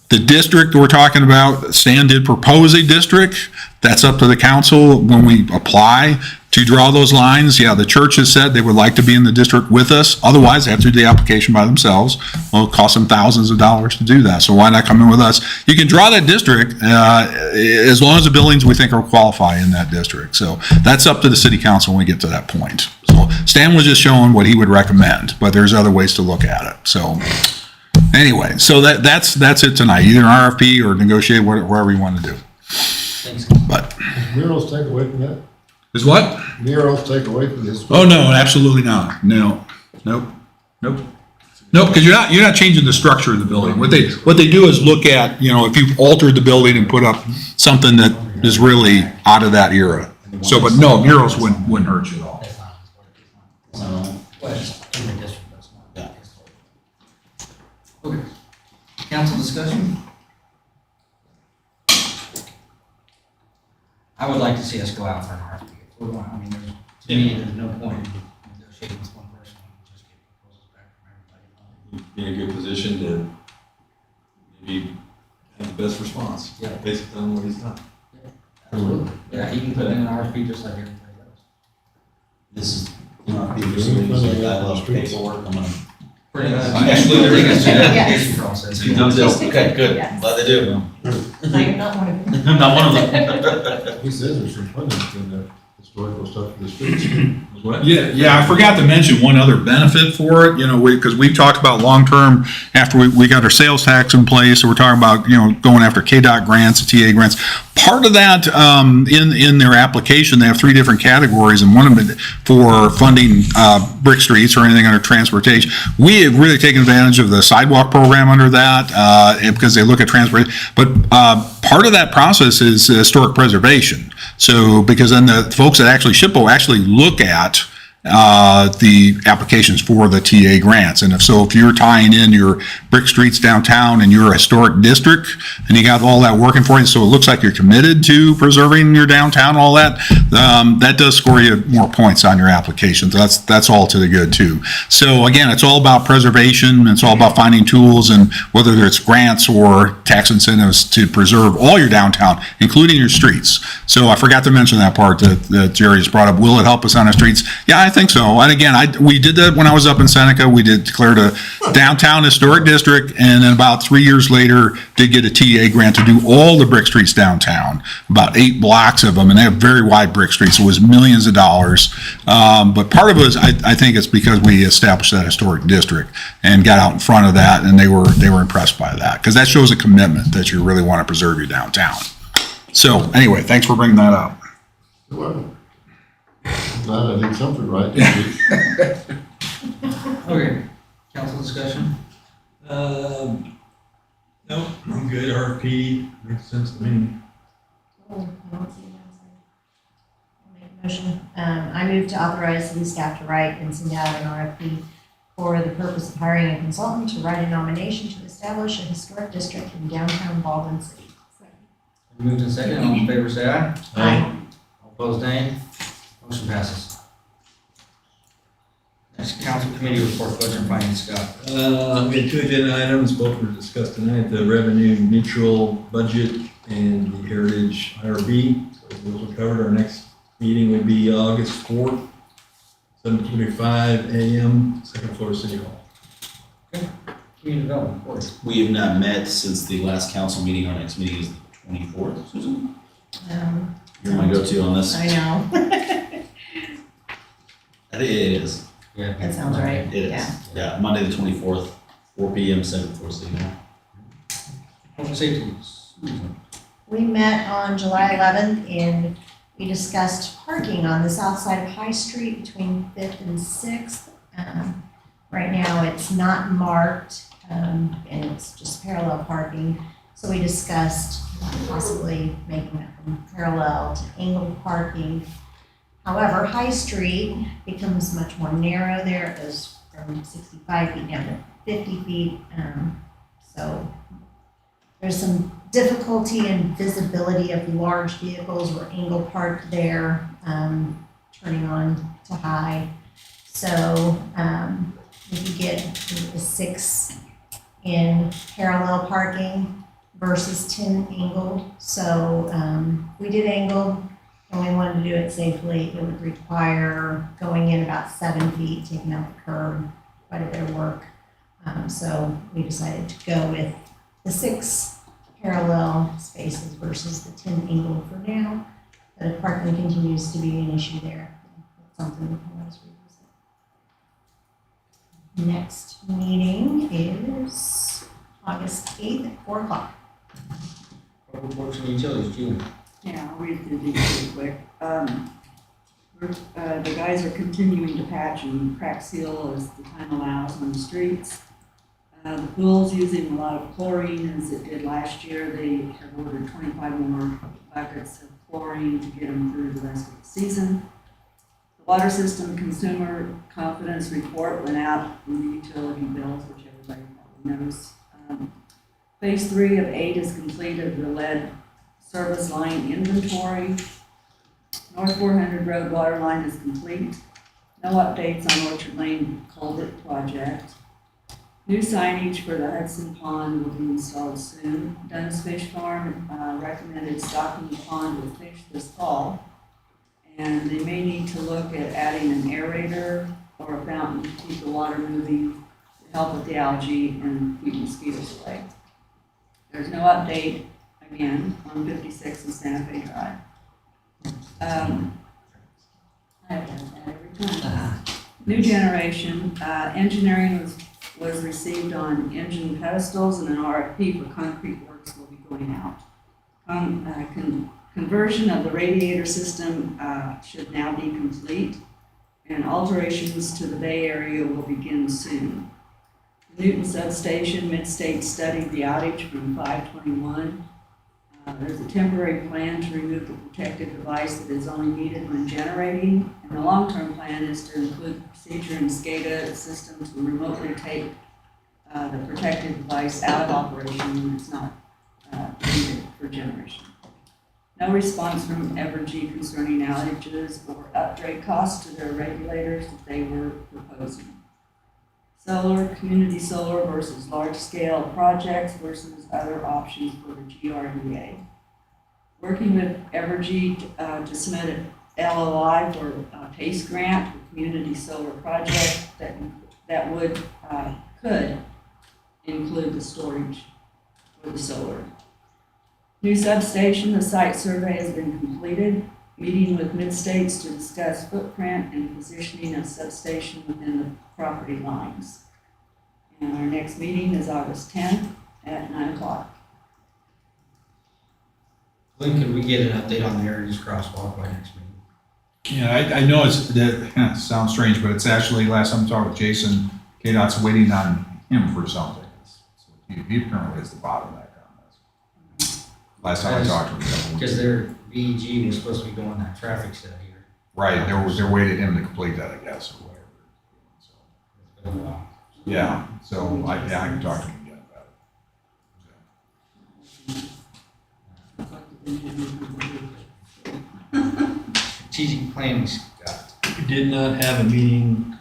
The district we're talking about, Stan did propose a district. That's up to the council when we apply to draw those lines. Yeah, the church has said they would like to be in the district with us. Otherwise, they have to do the application by themselves. Well, it'll cost them thousands of dollars to do that. So why not come in with us? You can draw that district as long as the buildings we think are qualify in that district. So that's up to the city council when we get to that point. So Stan was just showing what he would recommend, but there's other ways to look at it. So anyway, so that's it tonight. Either an RFP or negotiate whatever you want to do. Thanks. But Murals take away from that? is what? Murals take away from this? Oh, no, absolutely not. No, nope. No, because you're not changing the structure of the building. What they do is look at, if you've altered the building and put up something that is really out of that era. So, but no, murals wouldn't hurt you at all. In the district, that's not. Okay. Council discussion? I would like to see us go out for an RFP. If we're going, to me, there's no point in negotiating with one person. We can just get proposals back from everybody. Be in a good position to maybe have the best response. Yeah. Based on what he's done. Absolutely. Yeah, he can put in an RFP just like everybody else. This is, I love paperwork, I'm gonna. Pretty much. Actually, I think it's the Yes. application process. Okay, good, Yes. glad they do. So you're not one of them. I'm not one of them. He says there's some funding in the historical stuff for the streets. Yeah, I forgot to mention one other benefit for it, because we've talked about long-term, after we got our sales tax in place, so we're talking about, going after KDOT grants, TA grants. Part of that, in their application, they have 3 different categories, and one of them for funding brick streets or anything under transportation. We have really taken advantage of the sidewalk program under that, because they look at transportation. But part of that process is historic preservation. So, because then the folks that actually SHPO actually look at the applications for the TA grants. And if you're tying in your brick streets downtown and your historic district, and you got all that working for you, so it looks like you're committed to preserving your downtown, all that, that does score you more points on your application. That's all to the good too. So again, it's all about preservation. It's all about finding tools, and whether it's grants or tax incentives to preserve all your downtown, including your streets. So I forgot to mention that part that Jerry just brought up. Will it help us on our streets? Yeah, I think so. And again, we did that when I was up in Seneca. We declared a downtown historic district, and then about 3 years later, did get a TA grant to do all the brick streets downtown, about 8 blocks of them, and they have very wide brick streets. It was millions of dollars. But part of it was, I think it's because we established that historic district and got out in front of that, and they were impressed by that, because that shows a commitment that you really want to preserve your downtown. So anyway, thanks for bringing that up. Well, glad I did something right. Okay, council discussion? No, I'm good. RFP makes sense to me. Oh, I don't see it, I'm sorry. I'll make a motion. I move to authorize city staff to write and send out an RFP for the purpose of hiring a consultant to write a nomination to establish a historic district in downtown Baldwin City. Moved in second, all in favor say aye. Aye. All opposed, nay. Motion passes. Next, council committee report, budget and finance, Scott. We had 2 agenda items, both were discussed tonight, the revenue neutral budget and the heritage IRB. So those are covered. Our next meeting would be August 4th, 7:45 a.m., second floor of City Hall. Community development, Cory. We have not met since the last council meeting. Our next meeting is the 24th, Susan? You're my go-to on this. I know. I think it is. Yeah. That sounds right. It is. Yeah. Yeah, Monday the 24th, 4 p.m., 7th floor City Hall. Public safety, Susan. We met on July 11th and we discussed parking on the south side of High Street between 5th and 6th. Right now, it's not marked, and it's just parallel parking. So we discussed possibly making that from parallel to angled parking. However, High Street becomes much more narrow there. It goes from 65 feet down to 50 feet. So there's some difficulty in visibility of large vehicles or angle parked there, turning on to High. So we could get the 6 in parallel parking versus 10 angled. So we did angled and we wanted to do it safely. It would require going in about 7 feet, taking out the curb, quite a bit of work. So we decided to go with the 6 parallel spaces versus the 10 angled for now. The parking continues to be an issue there. It's something we can always revisit. Next meeting is August 8th at 4 o'clock. Public works and utilities, Julie. Yeah, I'll read through these really quick. The guys are continuing to patch and crack seal as the time allows on the streets. The pool's using a lot of chlorine as it did last year. They have ordered 25 more buckets of chlorine to get them through the rest of the season. The water system consumer confidence report went out in the utility bills, which everybody probably knows. Phase 3 of 8 is completed the lead service line inventory. North 400 Road water line is complete. No updates on Orchard Lane culvert project. New signage for the Hudson Pond will be installed soon. Dunn's Fish Farm recommended stocking the pond with fish this fall. And they may need to look at adding an aerator or a fountain to keep the water moving to help with the algae and keep mosquitoes away. There's no update, again, on 56 and Santa Fe Drive. I've done that every time. New generation, engineering was received on engine pedestals, and an RFP for concrete works will be going out. Conversion of the radiator system should now be complete, and alterations to the Bay Area will begin soon. Newton Substation, Midstate studied the outage from 5/21. There's a temporary plan to remove the protective device that is only needed when generating. And the long-term plan is to include the procedure in SCADA system to remotely take the protective device out of operation when it's not needed for generation. No response from Evergy concerning outages or upgrade costs to their regulators that they were proposing. Solar, community solar versus large-scale projects versus other options for the GRDA. Working with Evergy to submit an LOI for a PACE grant for community solar project that would, could include the storage for the solar. New substation, the site survey has been completed. Meeting with Mid-States to discuss footprint and positioning of substation within the property lines. And our next meeting is August 10th at 9 o'clock. When could we get an update on the Heritage Crosswalk by next meeting? Yeah, I know it sounds strange, but it's actually, last time I talked with Jason, KDOT's waiting on him for something. So he apparently is the bottleneck on this. Last time I talked to him. Because their VEG was supposed to be doing that traffic study here. Right, they're waiting him to complete that, I guess, or whatever. So, It's been a while. yeah, so I can talk to him again about Strategic planning, Scott. We did not have a meeting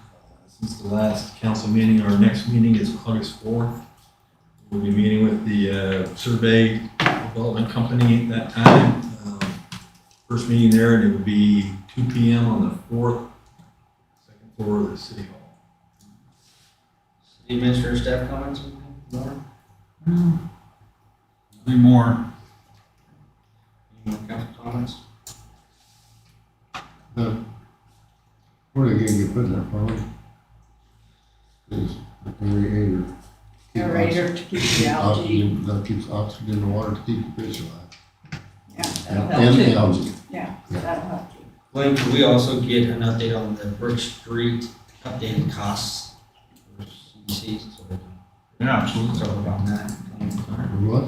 since the last council meeting. Our next meeting is August 4th. We'll be meeting with the survey development company at that time. First meeting there, and it would be 2 p.m. on the 4th, second floor of the city hall. City administrator staff comments? More? it. Nothing more. Any more council comments? Where are they gonna get put in that farm? Is the aerator. Aerator to keep the algae. Oxygen, that keeps oxygen in the water to keep the fish alive. Yeah, that'll And help the too. algae. Yeah, that'll help too. When could we also get an update on the Brook Street updated costs for CDC, so we can Yeah, absolutely. talk about that? What?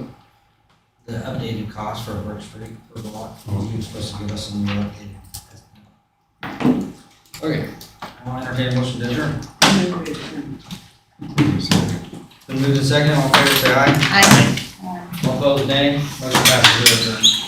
The updated cost for Brook Street for the lot, you were supposed to give us some more updated. Okay, I'll entertain a motion to adjourn. Move it, and- Been moved and seconded, all in favor say aye. I All opposed nay. Motion passes to adjourn.